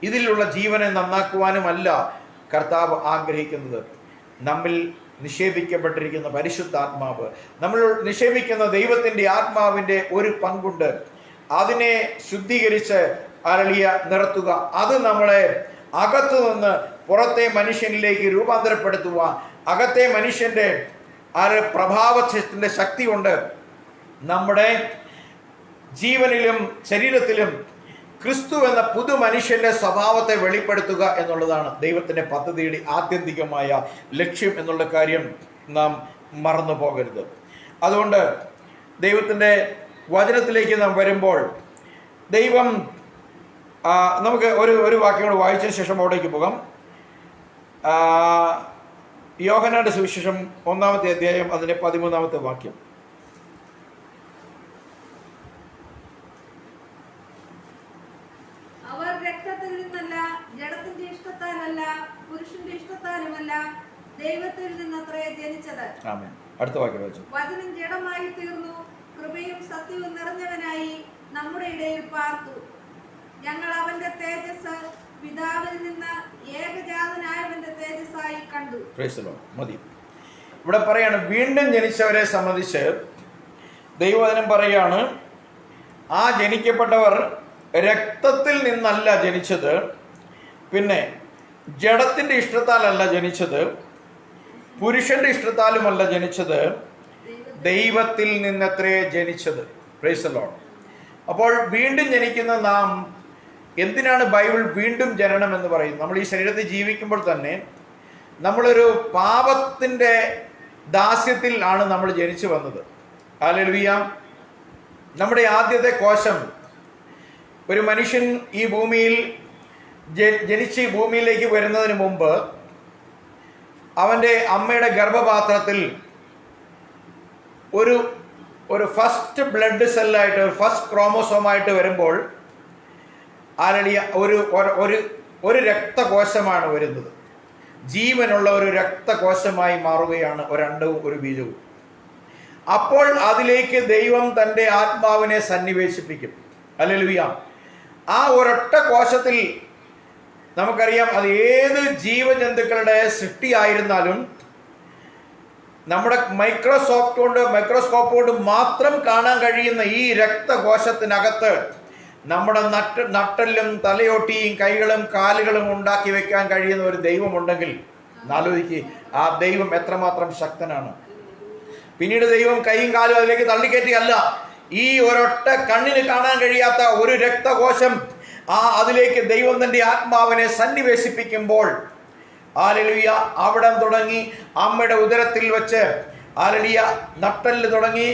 ഇതിലുള്ള ജീവനെ നന്നാക്കുവാനുമല്ല കർത്താവ് ആഗ്രഹിക്കുന്നത്. നമ്മിൽ നിക്ഷേപിക്കപ്പെട്ടിരിക്കുന്ന പരിശുദ്ധാത്മാവ്, നമ്മൾ നിക്ഷേപിക്കുന്ന ദൈവത്തിൻ്റെ ആത്മാവിൻ്റെ ഒരു പങ്കുണ്ട്. അതിനെ ശുദ്ധീകരിച്ച് നിർത്തുക, അത് നമ്മളെ അകത്തു നിന്ന് പുറത്തെ മനുഷ്യനിലേക്ക് രൂപാന്തരപ്പെടുത്തുക. അകത്തെ മനുഷ്യൻ്റെ പ്രഭാവത്തിൻ്റെ ശക്തി കൊണ്ട് നമ്മുടെ ജീവനിലും ശരീരത്തിലും ക്രിസ്തു എന്ന പുതു മനുഷ്യൻ്റെ സ്വഭാവത്തെ വെളിപ്പെടുത്തുക എന്നുള്ളതാണ് ദൈവത്തിൻ്റെ പദ്ധതിയുടെ ആത്യന്തികമായ ലക്ഷ്യം എന്നുള്ള കാര്യം നാം മറന്നു പോകരുത്. അതുകൊണ്ട് ദൈവത്തിൻ്റെ വചനത്തിലേക്ക് നാം വരുമ്പോൾ ദൈവം, നമുക്ക് ഒരു വാക്യം കൂടെ വായിച്ചതിന് ശേഷം അവിടേക്ക് പോകാം. യോഹന്നാന്റെ സുവിശേഷം 1-ാമത്തെ അധ്യായം അതിൻ്റെ 13-ാമത്തെ വാക്യം. അവർ രക്തത്തിൽ നിന്നല്ല, ജഡത്തിന്റെ ഇഷ്ടത്താലല്ല, പുരുഷന്റെ ഇഷ്ടത്താലുമല്ല, ദൈവത്തിൽ നിന്നത്രേ ജനിച്ചത്. ആമേൻ. അടുത്ത വാക്യം വായിച്ചു. വചനം ജഡമായി തീർന്നു, കൃപയും സത്യവും നിറഞ്ഞവനായി നമ്മുടെ ഇടയിൽ പാർത്തു. ഞങ്ങൾ അവന്റെ തേജസ് പിതാവിൽ നിന്ന് ഏകജാതനായവന്റെ തേജസ്സായി കണ്ടു. Price the Lord. മതി. ഇവിടെ പറയാണ്, വീണ്ടും ജനിച്ചവരെ സംബന്ധിച്ച് ദൈവവചനം പറയാണ്, ആ ജനിക്കപ്പെട്ടവർ രക്തത്തിൽ നിന്നല്ല ജനിച്ചത്, പിന്നെ ജഡത്തിൻ്റെ ഇഷ്ടത്താലല്ല ജനിച്ചത്, പുരുഷന്റെ ഇഷ്ടത്താലുമല്ല ജനിച്ചത്, ദൈവത്തിൽ നിന്നത്രേ ജനിച്ചത്. Price the Lord. അപ്പോൾ വീണ്ടും ജനിക്കുന്ന നാം, എന്തിനാണ് ബൈബിൾ വീണ്ടും ജനനം എന്ന് പറയുന്നത്? നമ്മൾ ഈ ശരീരത്തിൽ ജീവിക്കുമ്പോൾ തന്നെ നമ്മളൊരു പാപത്തിൻ്റെ ദാസ്യത്തിൽ ആണ് നമ്മൾ ജനിച്ചു വന്നത്. ഹല്ലേലൂയ. നമ്മുടെ ആദ്യത്തെ കോശം, ഒരു മനുഷ്യൻ ഈ ഭൂമിയിൽ ജനിച്ച് ഈ ഭൂമിയിലേക്ക് വരുന്നതിന് മുമ്പ് അവൻ്റെ അമ്മയുടെ ഗർഭപാത്രത്തിൽ ഒരു ഫസ്റ്റ് ബ്ലഡ് സെല്ലായിട്ട്, ഒരു ഫസ്റ്റ് ക്രോമോസോമായിട്ട് വരുമ്പോൾ ഒരു രക്തകോശമാണ് വരുന്നത്. ജീവനുള്ള ഒരു രക്തകോശമായി മാറുകയാണ് ഒരണ്ടവും ഒരു ബീജവും. അപ്പോൾ അതിലേക്ക് ദൈവം തൻ്റെ ആത്മാവിനെ സന്നിവേശിപ്പിക്കും. ഹല്ലേലൂയ. ആ ഒരൊറ്റ കോശത്തിൽ നമുക്കറിയാം, അത് ഏത് ജീവജന്തുക്കളുടെ സൃഷ്ടിയായിരുന്നാലും നമ്മുടെ മൈക്രോസ്കോപ്പ് കൊണ്ട് മാത്രം കാണാൻ കഴിയുന്ന ഈ രക്തകോശത്തിനകത്ത് നമ്മുടെ നട്ടെല്ലും തലയോട്ടിയും കൈകളും കാലുകളും ഉണ്ടാക്കി വെക്കാൻ കഴിയുന്ന ഒരു ദൈവമുണ്ടെങ്കിൽ ആലോചിക്ക്, ആ ദൈവം എത്രമാത്രം ശക്തനാണ്. പിന്നീട് ദൈവം കൈയും കാലും അതിലേക്ക് തള്ളിക്കയറ്റിയല്ല, ഈ ഒരൊറ്റ കണ്ണിന് കാണാൻ കഴിയാത്ത ഒരു രക്തകോശം അതിലേക്ക് ദൈവം തൻ്റെ ആത്മാവിനെ സന്നിവേശിപ്പിക്കുമ്പോൾ, ഹല്ലേലൂയ, അവിടം തുടങ്ങി അമ്മയുടെ ഉദരത്തിൽ വെച്ച് ഹല്ലേലൂയ നട്ടെല്ല് തുടങ്ങി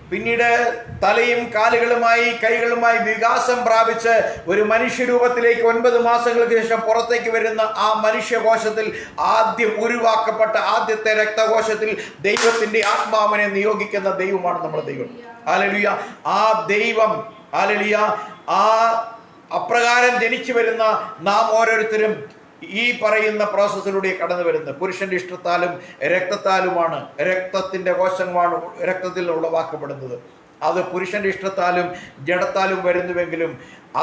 പിന്നീട് തലയും കാലുകളുമായി കൈകളുമായി വികാസം പ്രാപിച്ച് ഒരു മനുഷ്യരൂപത്തിലേക്ക് 9 മാസങ്ങൾക്ക് ശേഷം പുറത്തേക്ക് വരുന്ന ആ മനുഷ്യകോശത്തിൽ ആദ്യം ഉരുവാക്കപ്പെട്ട ആദ്യത്തെ രക്തകോശത്തിൽ ദൈവത്തിൻ്റെ ആത്മാവിനെ നിയോഗിക്കുന്ന ദൈവമാണ് നമ്മുടെ ദൈവം. ഹല്ലേലൂയ. ആ ദൈവം, ഹല്ലേലൂയ, ആ അപ്രകാരം ജനിച്ചു വരുന്ന നാം ഓരോരുത്തരും ഈ പറയുന്ന പ്രോസസ്സിലൂടെ കടന്നു വരുന്നത് പുരുഷന്റെ ഇഷ്ടത്താലും രക്തത്താലുമാണ്. രക്തത്തിൻ്റെ കോശമാണ് രക്തത്തിൽ ഉളവാക്കപ്പെടുന്നത്. അത് പുരുഷന്റെ ഇഷ്ടത്താലും ജഡത്താലും വരുന്നുവെങ്കിലും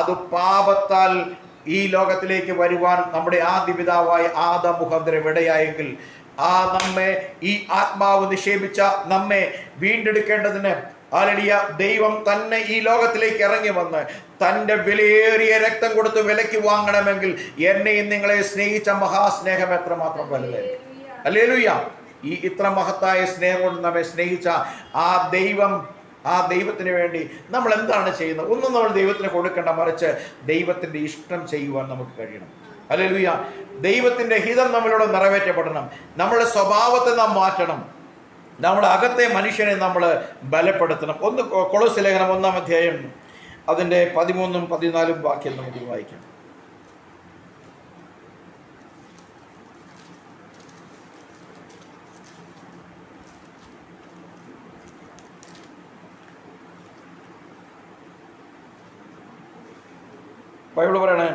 അത് പാപത്താൽ ഈ ലോകത്തിലേക്ക് വരുവാൻ നമ്മുടെ ആദ്യ പിതാവായ ആദാം മുഖാന്തരം ഇടയായെങ്കിൽ നമ്മെ ഈ ആത്മാവ് നിക്ഷേപിച്ച നമ്മെ വീണ്ടെടുക്കേണ്ടതിന് ഹല്ലേലൂയ ദൈവം തന്നെ ഈ ലോകത്തിലേക്ക് ഇറങ്ങി വന്ന് തൻ്റെ വിലയേറിയ രക്തം കൊടുത്ത് വിലയ്ക്ക് വാങ്ങണമെങ്കിൽ എന്നെയും നിങ്ങളെ സ്നേഹിച്ച മഹാസ്നേഹം എത്രമാത്രം വലുതായിരുന്നു. ഹല്ലേലൂയ. ഈ ഇത്ര മഹത്തായ സ്നേഹം കൊണ്ട് നമ്മെ സ്നേഹിച്ച ആ ദൈവത്തിന് വേണ്ടി നമ്മൾ എന്താണ് ചെയ്യുന്നത്? ഒന്നും നമ്മൾ ദൈവത്തിന് കൊടുക്കേണ്ട, മറിച്ച് ദൈവത്തിൻ്റെ ഇഷ്ടം ചെയ്യുവാൻ നമുക്ക് കഴിയണം. ഹല്ലേലൂയ. ദൈവത്തിൻ്റെ ഹിതം നമ്മളിലൂടെ നിറവേറ്റപ്പെടണം. നമ്മുടെ സ്വഭാവത്തെ നാം മാറ്റണം. നമ്മുടെ അകത്തെ മനുഷ്യനെ നമ്മൾ ബലപ്പെടുത്തണം. കൊളോസ്യ ലേഖനം 1-ാം അധ്യായം അതിൻ്റെ 13-14 വാക്യം നമുക്ക് വായിക്കാം. ബൈബിൾ പറയണേ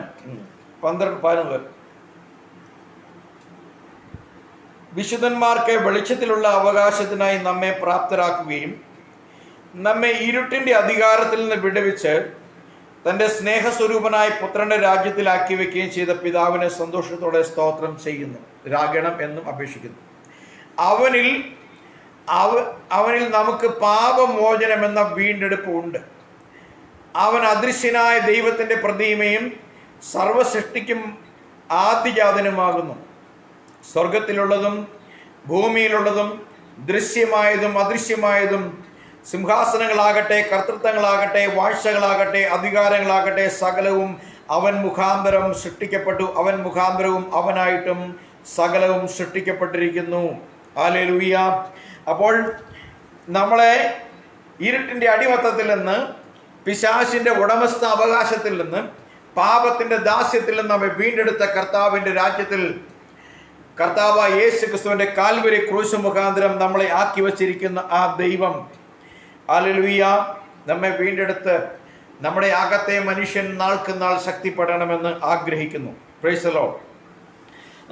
12-15. വിശുദ്ധന്മാർക്ക് വെളിച്ചത്തിലുള്ള അവകാശത്തിനായി നമ്മെ പ്രാപ്തരാക്കുകയും നമ്മെ ഇരുട്ടിൻ്റെ അധികാരത്തിൽ നിന്ന് വിടുവിച്ച് തൻ്റെ സ്നേഹസ്വരൂപനായ പുത്രൻ്റെ രാജ്യത്തിലാക്കി വയ്ക്കുകയും ചെയ്ത പിതാവിനെ സന്തോഷത്തോടെ സ്തോത്രം ചെയ്യുന്നു, രാഗണം എന്നും അപേക്ഷിക്കുന്നു. അവനിൽ നമുക്ക് പാപമോചനം എന്ന വീണ്ടെടുപ്പ് ഉണ്ട്. അവൻ അദൃശ്യനായ ദൈവത്തിൻ്റെ പ്രതിമയും സർവസൃഷ്ടിക്കും ആദ്യജാതനുമാകുന്നു. സ്വർഗത്തിലുള്ളതും ഭൂമിയിലുള്ളതും ദൃശ്യമായതും അദൃശ്യമായതും, സിംഹാസനങ്ങളാകട്ടെ, കർത്തൃത്വങ്ങളാകട്ടെ, വാഴ്ചകളാകട്ടെ, അധികാരങ്ങളാകട്ടെ, സകലവും അവൻ മുഖാന്തരം സൃഷ്ടിക്കപ്പെട്ടു. അവൻ മുഖാന്തരവും അവനായിട്ടും സകലവും സൃഷ്ടിക്കപ്പെട്ടിരിക്കുന്നു. ഹല്ലേലൂയ. അപ്പോൾ നമ്മളെ ഇരുട്ടിൻ്റെ അടിമത്തത്തിൽ നിന്ന്, പിശാചിൻ്റെ ഉടമസ്ഥ അവകാശത്തിൽ നിന്ന്, പാപത്തിൻ്റെ ദാസ്യത്തിൽ നിന്ന് നമ്മെ വീണ്ടെടുത്ത കർത്താവിൻ്റെ രാജ്യത്തിൽ കർത്താവായ യേശു ക്രിസ്തുവിൻ്റെ കാൽവരി ക്രൂശ് മുഖാന്തരം നമ്മളെ ആക്കി വച്ചിരിക്കുന്ന ആ ദൈവം, ഹല്ലേലൂയ, നമ്മെ വീണ്ടെടുത്ത് നമ്മുടെ അകത്തെ മനുഷ്യൻ നാൾക്ക് നാൾ ശക്തിപ്പെടണമെന്ന് ആഗ്രഹിക്കുന്നു. Price the Lord.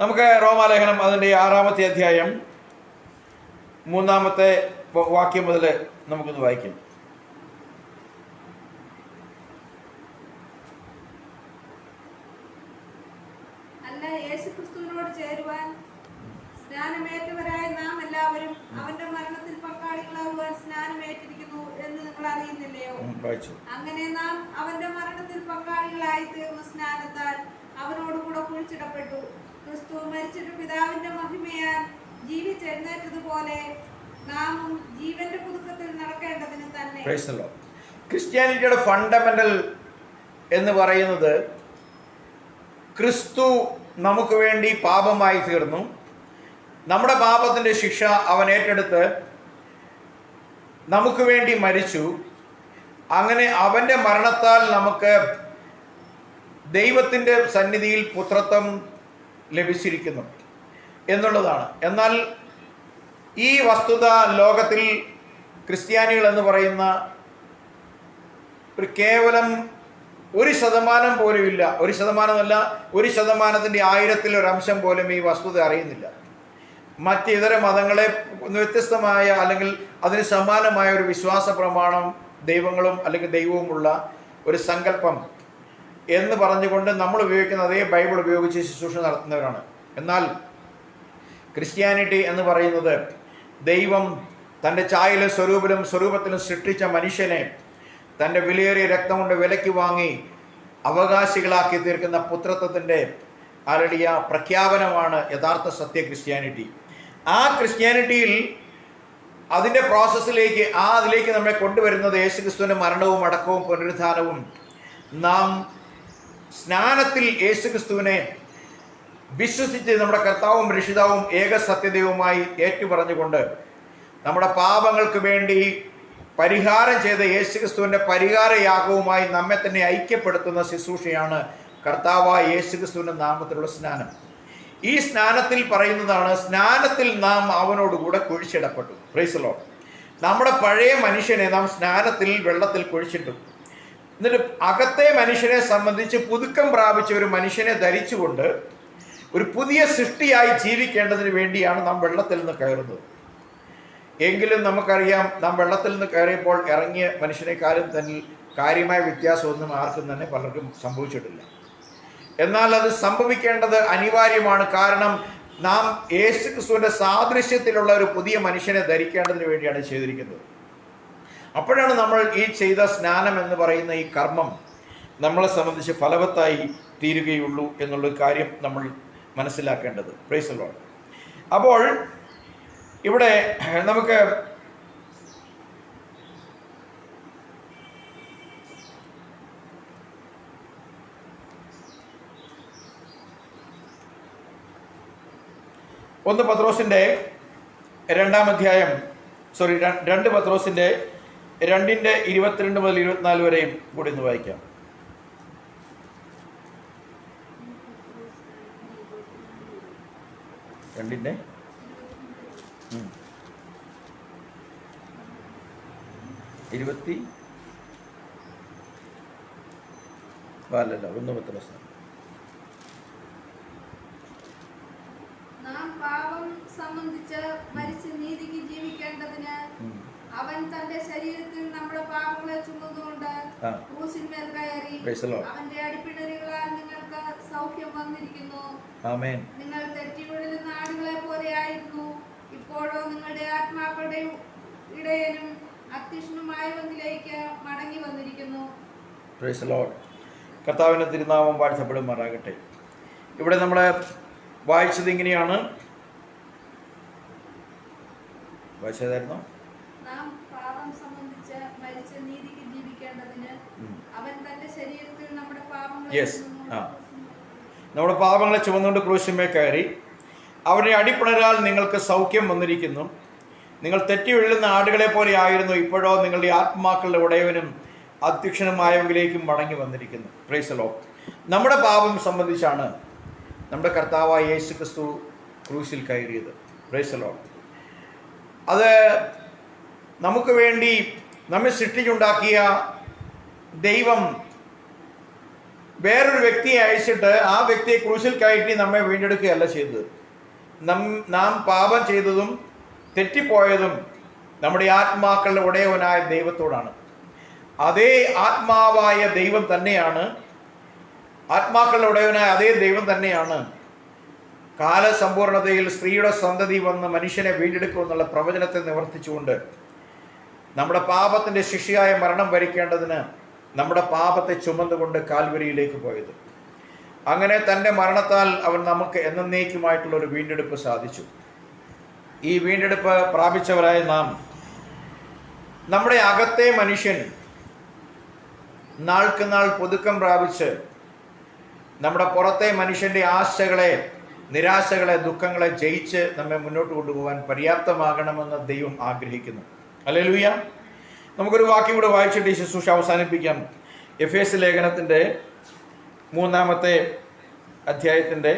നമുക്ക് റോമാലേഖനം അതിൻ്റെ 6-ാമത്തെ അധ്യായം 3-ാമത്തെ വാക്യം മുതൽ നമുക്കൊന്ന് വായിക്കാം. യേശുക്രിസ്തുവിനോട് ചേരുവാൻ സ്നാനമേറ്റവരായ നാം എല്ലാവരും അവന്റെ മരണത്തിൽ പങ്കാളികളാകുവാൻ സ്നാനമേറ്റിരിക്കുന്നു എന്ന് നിങ്ങൾ അറിയുന്നില്ലയോ? അങ്ങനെ നാം അവന്റെ മരണത്തിൽ പങ്കാളികളായി തീർന്ന സ്നാനത്താൽ അവനോടുകൂടെ കുഴിച്ചിടപ്പെട്ടു. ക്രിസ്തു മരിച്ചിട്ട് പിതാവിന്റെ മഹിമയാൽ ജീവിച്ചെഴുന്നേറ്റതുപോലെ നാമും ജീവന്റെ പുതുക്കത്തിൽ നടക്കേണ്ടതിന് തന്നെ. ക്രിസ്ത്യാനിറ്റിയുടെ ഫണ്ടമെന്റൽ എന്ന് പറയുന്നത് ക്രിസ്തു നമുക്ക് വേണ്ടി പാപമായി തീർന്നു. നമ്മുടെ പാപത്തിൻ്റെ ശിക്ഷ അവൻ ഏറ്റെടുത്ത് നമുക്ക് വേണ്ടി മരിച്ചു. അങ്ങനെ അവൻ്റെ മരണത്താൽ നമുക്ക് ദൈവത്തിൻ്റെ സന്നിധിയിൽ പുത്രത്വം ലഭിച്ചിരിക്കുന്നു എന്നുള്ളതാണ്. എന്നാൽ ഈ വസ്തുത ലോകത്തിൽ ക്രിസ്ത്യാനികൾ എന്ന് പറയുന്ന ഒരു കേവലം 1% പോലും ഇല്ല. 1%മല്ല, 1%ത്തിൻ്റെ 1000-1 പോലും ഈ വസ്തുത അറിയുന്നില്ല. മറ്റിതര മതങ്ങളെ വ്യത്യസ്തമായ അല്ലെങ്കിൽ അതിന് സമാനമായ ഒരു വിശ്വാസ പ്രമാണം, ദൈവങ്ങളും അല്ലെങ്കിൽ ദൈവവുമുള്ള ഒരു സങ്കല്പം എന്ന് പറഞ്ഞുകൊണ്ട് നമ്മൾ ഉപയോഗിക്കുന്ന അതേ ബൈബിൾ ഉപയോഗിച്ച് ശുശ്രൂഷ നടത്തുന്നവരാണ്. എന്നാൽ ക്രിസ്ത്യാനിറ്റി എന്ന് പറയുന്നത് ദൈവം തൻ്റെ ഛായയിലും സ്വരൂപത്തിലും സൃഷ്ടിച്ച മനുഷ്യനെ തൻ്റെ വിലയേറിയ രക്തം കൊണ്ട് വിലയ്ക്ക് വാങ്ങി അവകാശികളാക്കി തീർക്കുന്ന പുത്രത്വത്തിൻ്റെ അരളിയ പ്രഖ്യാപനമാണ് യഥാർത്ഥ സത്യ ക്രിസ്ത്യാനിറ്റി. ആ ക്രിസ്ത്യാനിറ്റിയിൽ അതിൻ്റെ പ്രോസസ്സിലേക്ക് അതിലേക്ക് നമ്മെ കൊണ്ടുവരുന്നത് യേശുക്രിസ്തുവിൻ്റെ മരണവും അടക്കവും പുനരുത്ഥാനവും. നാം സ്നാനത്തിൽ യേശുക്രിസ്തുവിനെ വിശ്വസിച്ച് നമ്മുടെ കർത്താവും രക്ഷിതാവും ഏക സത്യദൈവവുമായി ഏറ്റുപറഞ്ഞുകൊണ്ട് നമ്മുടെ പാപങ്ങൾക്ക് വേണ്ടി പരിഹാരം ചെയ്ത യേശുക്രിസ്തുവിൻ്റെ പരിഹാരയാഗവുമായി നമ്മെ തന്നെ ഐക്യപ്പെടുത്തുന്ന ശുശ്രൂഷയാണ് കർത്താവായ യേശുക്രിസ്തുവിൻ്റെ നാമത്തിലുള്ള സ്നാനം. ഈ സ്നാനത്തിൽ പറയുന്നതാണ്, സ്നാനത്തിൽ നാം അവനോടുകൂടെ കുഴിച്ചിടപ്പെട്ടു. Price the Lord. നമ്മുടെ പഴയ മനുഷ്യനെ നാം സ്നാനത്തിൽ വെള്ളത്തിൽ കുഴിച്ചിട്ടു. എന്നിട്ട് അകത്തെ മനുഷ്യനെ സംബന്ധിച്ച് പുതുക്കം പ്രാപിച്ച ഒരു മനുഷ്യനെ ധരിച്ചുകൊണ്ട് ഒരു പുതിയ സൃഷ്ടിയായി ജീവിക്കേണ്ടതിന് വേണ്ടിയാണ് നാം വെള്ളത്തിൽ നിന്ന് കയറുന്നത്. എങ്കിലും നമുക്കറിയാം, നാം വെള്ളത്തിൽ നിന്ന് കയറിയപ്പോൾ ഇറങ്ങിയ മനുഷ്യനെക്കാളും തന്നെ കാര്യമായ വ്യത്യാസമൊന്നും ആർക്കും തന്നെ പലർക്കും സംഭവിച്ചിട്ടില്ല. എന്നാൽ അത് സംഭവിക്കേണ്ടത് അനിവാര്യമാണ്. കാരണം നാം യേശുക്രിസ്തുവിൻ്റെ സാദൃശ്യത്തിലുള്ള ഒരു പുതിയ മനുഷ്യനെ ധരിക്കേണ്ടതിന് വേണ്ടിയാണ് ചെയ്തിരിക്കുന്നത്. അപ്പോഴാണ് നമ്മൾ ഈ ചെയ്ത സ്നാനം എന്ന് പറയുന്ന ഈ കർമ്മം നമ്മളെ സംബന്ധിച്ച് ഫലവത്തായി തീരുകയുള്ളൂ എന്നുള്ള കാര്യം നമ്മൾ മനസ്സിലാക്കേണ്ടത്. Price the Lord. അപ്പോൾ ഇവിടെ നമുക്ക് ഒന്ന് പത്രോസിൻ്റെ 2-ാം അധ്യായം, 2 പത്രോസിൻ്റെ 2:22 മുതൽ 24 വരെയും കൂടി ഒന്ന് വായിക്കാം. രണ്ടിൻ്റെ 20 അല്ലല്ല 1 പത്രോസ്. നാം പാപം സംബന്ധിച്ച് മരിച്ച് നീതിക്ക് ജീവിക്കേണ്ടതിന് അവൻ തന്റെ ശരീരത്തിൽ നമ്മുടെ പാപങ്ങളെ ചുമന്നുകൊണ്ട് ക്രൂശിന്മേൽ കയറി അവന്റെ അടിപ്പിണരുകളാൽ നിങ്ങൾക്ക് സൗഖ്യം വന്നിരിക്കുന്നു. നിങ്ങൾ തെറ്റിവിടുന്ന ആടുകളെ പോലെ ആയിരുന്നു, ഇപ്പോഴോ നിങ്ങളുടെ ആത്മാക്കളുടെ ഇടയനും അത്യക്ഷനുമായവനിലേക്ക് മടങ്ങി വന്നിരിക്കുന്നു. കർത്താവിന്റെ തിരുനാമം വാഴ്ത്തപ്പെടുമാറാകട്ടെ. ഇവിടെ നമ്മൾ വായിച്ചത് ഇങ്ങനെയാണ്. വായിച്ചതായിരുന്നു, നാം പാപം സംബന്ധിച്ച് മരിച്ച് നീതിക്ക് ജീവിക്കേണ്ടതിന് അവൻ തന്റെ ശരീരത്തിൽ നമ്മുടെ പാപങ്ങളെ ചുമന്നുകൊണ്ട് ക്രൂശിന്മേൽ കയറി അവരുടെ അടിപ്പിണരാൽ നിങ്ങൾക്ക് സൗഖ്യം വന്നിരിക്കുന്നു. നിങ്ങൾ തെറ്റി വീഴുന്ന ആടുകളെ പോലെ ആയിരുന്നു, ഇപ്പോഴോ നിങ്ങളുടെ ആത്മാക്കളുടെ ഉടയവനും അധ്യക്ഷനുമായവങ്കിലേക്കും മടങ്ങി വന്നിരിക്കുന്നു. Price the Lord. നമ്മുടെ പാപം സംബന്ധിച്ചാണ് നമ്മുടെ കർത്താവായ യേശു ക്രിസ്തു ക്രൂശിൽ കയറിയത്. Price the Lord. അത് നമുക്ക് വേണ്ടി നമ്മെ സൃഷ്ടിച്ചുണ്ടാക്കിയ ദൈവം വേറൊരു വ്യക്തിയെ അയച്ചിട്ട് ആ വ്യക്തിയെ ക്രൂശിൽ കയറ്റി നമ്മെ വീണ്ടെടുക്കുകയല്ല ചെയ്തത്. നാം പാപം ചെയ്തതും തെറ്റിപ്പോയതും നമ്മുടെ ആത്മാക്കളുടെ ഉടയവനായ ദൈവത്തോടാണ്. അതേ ആത്മാവായ ദൈവം തന്നെയാണ്, ആത്മാക്കളുടെ ഉടയവനായ അതേ ദൈവം തന്നെയാണ് കാലസമ്പൂർണതയിൽ സ്ത്രീയുടെ സന്തതി വന്ന് മനുഷ്യനെ വീണ്ടെടുക്കുമെന്നുള്ള പ്രവചനത്തെ നിവർത്തിച്ചുകൊണ്ട് നമ്മുടെ പാപത്തിൻ്റെ ശിക്ഷയായ മരണം വരിക്കേണ്ടതിന് നമ്മുടെ പാപത്തെ ചുമന്നുകൊണ്ട് കാൽവരിയിലേക്ക് പോയത്. അങ്ങനെ തൻ്റെ മരണത്താൽ അവൻ നമുക്ക് എന്നേക്കുമായിട്ടുള്ള ഒരു വീണ്ടെടുപ്പ് സാധിച്ചു. ഈ വീണ്ടെടുപ്പ് പ്രാപിച്ചവരായ നാം നമ്മുടെ അകത്തെ മനുഷ്യൻ നാൾക്ക് നാൾ പുതുക്കം പ്രാപിച്ച് നമ്മുടെ പുറത്തെ മനുഷ്യൻ്റെ ആശകളെ, നിരാശകളെ, ദുഃഖങ്ങളെ ജയിച്ച് നമ്മെ മുന്നോട്ട് കൊണ്ടുപോകാൻ പര്യാപ്തമാകണമെന്ന് ദൈവം ആഗ്രഹിക്കുന്നു. ഹല്ലേലൂയ. നമുക്കൊരു വാക്യം കൂടെ വായിച്ചിട്ട് ഈ ശുശ്രൂഷ അവസാനിപ്പിക്കാം. എഫേസ്യ ലേഖനത്തിൻ്റെ 3-ാമത്തെ അധ്യായത്തിൻ്റെ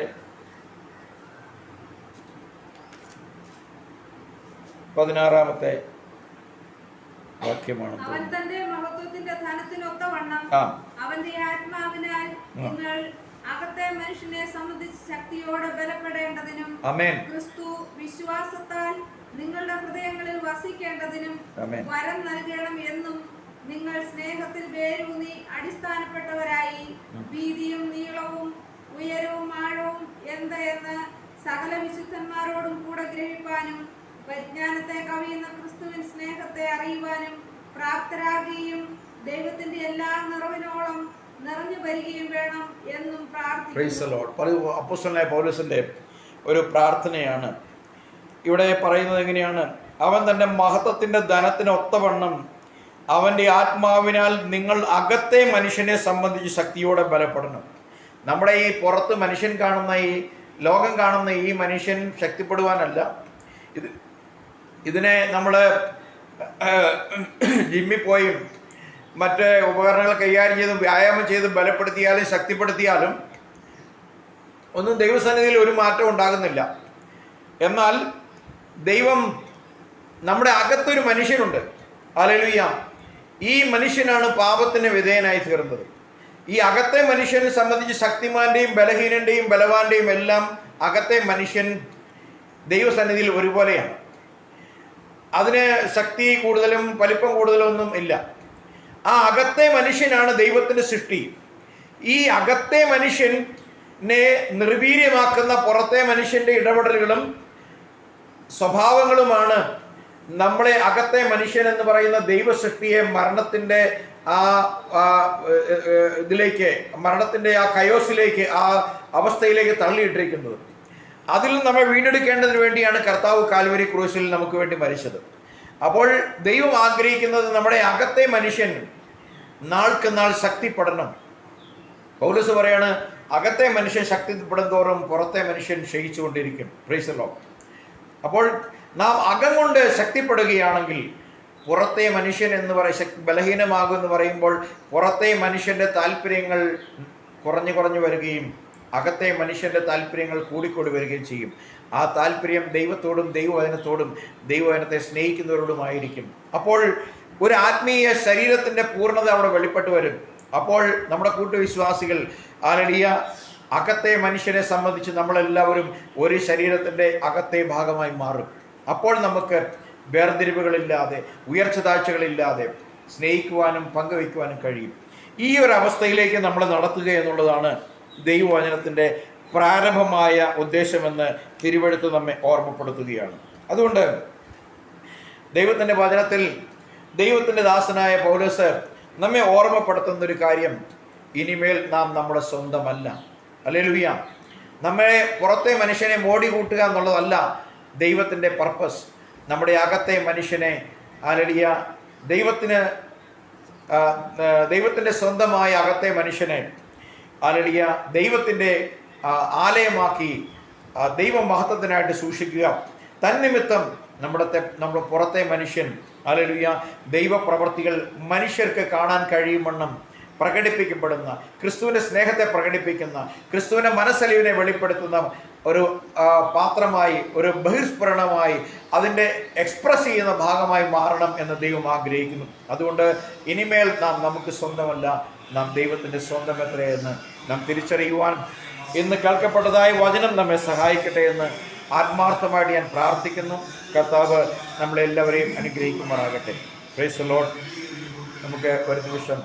16-ാമത്തെ വാക്യമാണ്. അവൻ തന്റെ മഹത്വത്തിന്റെ ധനത്തിനൊത്തവണ്ണം അവന്റെ ആത്മാവിനാൽ നിങ്ങൾ അകത്തെ മനുഷ്യനെ സംബന്ധിച്ച് ശക്തിയോടെ ബലപ്പെടേണ്ടതിനും ക്രിസ്തു വിശ്വാസത്താൽ നിങ്ങളുടെ ഹൃദയങ്ങളിൽ വസിക്കേണ്ടതിനും വരം നൽകണം എന്നും നിങ്ങൾ സ്നേഹത്തിൽ വേരൂന്നി അടിസ്ഥാനപ്പെട്ടവരായി വീതിയും നീളവും ഉയരവും ആഴവും എന്തെന്ന് സകല വിശുദ്ധന്മാരോടും കൂടെ ഗ്രഹിപ്പാനും വിജ്ഞാനത്തെ കവിയുന്ന ക്രിസ്തുവിൻ സ്നേഹത്തെ അറിയുവാനും പ്രാപ്തരാകുകയും ദൈവത്തിന്റെ എല്ലാ നിറവിനോളം നിറഞ്ഞു വരികയും വേണം എന്നും പ്രാർത്ഥിക്കുന്നു. അപ്പോസ്തലനായ പൗലോസിന്റെ ഒരു പ്രാർത്ഥനയാണ് ഇവിടെ പറയുന്നത്. എങ്ങനെയാണ്? അവൻ തന്റെ മഹത്വത്തിന്റെ ധനത്തിന് ഒത്തവണ്ണം അവന്റെ ആത്മാവിനാൽ നിങ്ങൾ അകത്തെ മനുഷ്യനെ സംബന്ധിച്ച് ശക്തിയോടെ ബലപ്പെടണം. നമ്മുടെ ഈ പുറത്ത് മനുഷ്യൻ കാണുന്ന, ഈ ലോകം കാണുന്ന ഈ മനുഷ്യൻ ശക്തിപ്പെടുവാനല്ല, ഇതിനെ നമ്മൾ ജിമ്മിൽ പോയും മറ്റ് ഉപകരണങ്ങൾ കൈകാര്യം ചെയ്തും വ്യായാമം ചെയ്തും ബലപ്പെടുത്തിയാലും ശക്തിപ്പെടുത്തിയാലും ഒന്നും ദൈവസന്നിധിയിൽ ഒരു മാറ്റം ഉണ്ടാകുന്നില്ല. എന്നാൽ ദൈവം നമ്മുടെ അകത്തൊരു മനുഷ്യനുണ്ട്. ഹല്ലേലൂയ. ഈ മനുഷ്യനാണ് പാപത്തിന് വിധേയനായി തീർന്നത്. ഈ അകത്തെ മനുഷ്യനെ സംബന്ധിച്ച് ശക്തിമാന്റെയും ബലഹീനന്റെയും ബലവാന്റെയും എല്ലാം അകത്തെ മനുഷ്യൻ ദൈവസന്നിധിയിൽ ഒരുപോലെയാണ്. അതിന് ശക്തി കൂടുതലും വലിപ്പം കൂടുതലും ഒന്നും ഇല്ല. ആ അകത്തെ മനുഷ്യനാണ് ദൈവത്തിൻ്റെ സൃഷ്ടി. ഈ അകത്തെ മനുഷ്യനെ നിർവീര്യമാക്കുന്ന പുറത്തെ മനുഷ്യൻ്റെ ഇടപെടലുകളും സ്വഭാവങ്ങളുമാണ് നമ്മളെ അകത്തെ മനുഷ്യൻ എന്ന് പറയുന്ന ദൈവസൃഷ്ടിയെ മരണത്തിൻ്റെ ഇതിലേക്ക്, മരണത്തിൻ്റെ ആ കയോസിലേക്ക്, ആ അവസ്ഥയിലേക്ക് തള്ളിയിട്ടിരിക്കുന്നത്. അതിൽ നമ്മെ വീണ്ടെടുക്കേണ്ടതിന് വേണ്ടിയാണ് കർത്താവ് കാൽവരി ക്രൂശിൽ നമുക്ക് വേണ്ടി മരിച്ചത്. അപ്പോൾ ദൈവം ആഗ്രഹിക്കുന്നത് നമ്മുടെ അകത്തെ മനുഷ്യൻ നാൾക്ക് നാൾ ശക്തിപ്പെടണം. പൗലോസ് പറയാണ്, അകത്തെ മനുഷ്യൻ ശക്തിപ്പെടും തോറും പുറത്തെ മനുഷ്യൻ ക്ഷയിച്ചുകൊണ്ടിരിക്കും. Price the Lord. അപ്പോൾ നാം അകം കൊണ്ട് ശക്തിപ്പെടുകയാണെങ്കിൽ പുറത്തെ മനുഷ്യൻ എന്ന് ബലഹീനമാകും എന്ന് പറയുമ്പോൾ പുറത്തെ മനുഷ്യൻ്റെ താല്പര്യങ്ങൾ കുറഞ്ഞു വരികയും അകത്തെ മനുഷ്യൻ്റെ താല്പര്യങ്ങൾ കൂടിക്കൂടി വരികയും ചെയ്യും. ആ താല്പര്യം ദൈവത്തോടും ദൈവവചനത്തോടും ദൈവവചനത്തെ സ്നേഹിക്കുന്നവരോടുമായിരിക്കും. അപ്പോൾ ഒരു ആത്മീയ ശരീരത്തിൻ്റെ പൂർണ്ണത അവിടെ വെളിപ്പെട്ട് വരും. അപ്പോൾ നമ്മുടെ കൂട്ടുവിശ്വാസികൾ ഹല്ലേലൂയ അകത്തെ മനുഷ്യനെ സംബന്ധിച്ച് നമ്മളെല്ലാവരും ഒരു ശരീരത്തിൻ്റെ അകത്തെ ഭാഗമായി മാറും. അപ്പോൾ നമുക്ക് വേർതിരിവുകളില്ലാതെ ഉയർച്ച താഴ്ചകളില്ലാതെ സ്നേഹിക്കുവാനും പങ്കുവയ്ക്കുവാനും കഴിയും. ഈ ഒരു അവസ്ഥയിലേക്ക് നമ്മൾ നടത്തുക എന്നുള്ളതാണ് ദൈവവചനത്തിൻ്റെ പ്രാരംഭമായ ഉദ്ദേശമെന്ന് തിരുവെഴുത്ത് നമ്മെ ഓർമ്മപ്പെടുത്തുകയാണ്. അതുകൊണ്ട് ദൈവത്തിൻ്റെ വചനത്തിൽ ദൈവത്തിൻ്റെ ദാസനായ പൗലോസ് നമ്മെ ഓർമ്മപ്പെടുത്തുന്ന ഒരു കാര്യം, ഇനിമേൽ നാം നമ്മുടെ സ്വന്തമല്ല. ഹല്ലേലൂയ. നമ്മളെ പുറത്തെ മനുഷ്യനെ മോടി കൂട്ടുക എന്നുള്ളതല്ല ദൈവത്തിൻ്റെ പർപ്പസ്. നമ്മുടെ അകത്തെ മനുഷ്യനെ ഹല്ലേലൂയ ദൈവത്തിൻ്റെ സ്വന്തമായ അകത്തെ മനുഷ്യനെ ഹല്ലേലൂയ ദൈവത്തിൻ്റെ ആലയമാക്കി ദൈവമഹത്വത്തിനായിട്ട് സൂക്ഷിക്കുക. തന്നിമിത്തം നമ്മുടെ പുറത്തെ മനുഷ്യൻ ഹല്ലേലൂയ ദൈവപ്രവർത്തികൾ മനുഷ്യർക്ക് കാണാൻ കഴിയുമെണ്ണം പ്രകടിപ്പിക്കപ്പെടുന്ന, ക്രിസ്തുവിൻ്റെ സ്നേഹത്തെ പ്രകടിപ്പിക്കുന്ന, ക്രിസ്തുവിൻ്റെ മനസ്സലിവിനെ വെളിപ്പെടുത്തുന്ന ഒരു പാത്രമായി, ഒരു ബഹിർസ്ഫുരണമായി, അതിൻ്റെ എക്സ്പ്രസ് ചെയ്യുന്ന ഭാഗമായി മാറണം എന്ന് ദൈവം ആഗ്രഹിക്കുന്നു. അതുകൊണ്ട് ഇനിമേൽ നമുക്ക് സ്വന്തമല്ല, നാം ദൈവത്തിൻ്റെ സ്വന്തം എത്രയെന്ന് നാം തിരിച്ചറിയുവാൻ ഇന്ന് കേൾക്കപ്പെട്ടതായ വചനം നമ്മെ സഹായിക്കട്ടെ എന്ന് ആത്മാർത്ഥമായിട്ട് ഞാൻ പ്രാർത്ഥിക്കുന്നു. കർത്താവ് നമ്മളെല്ലാവരെയും അനുഗ്രഹിക്കുമാറാകട്ടെ. Price the Lord. നമുക്ക് ഒരു നിമിഷം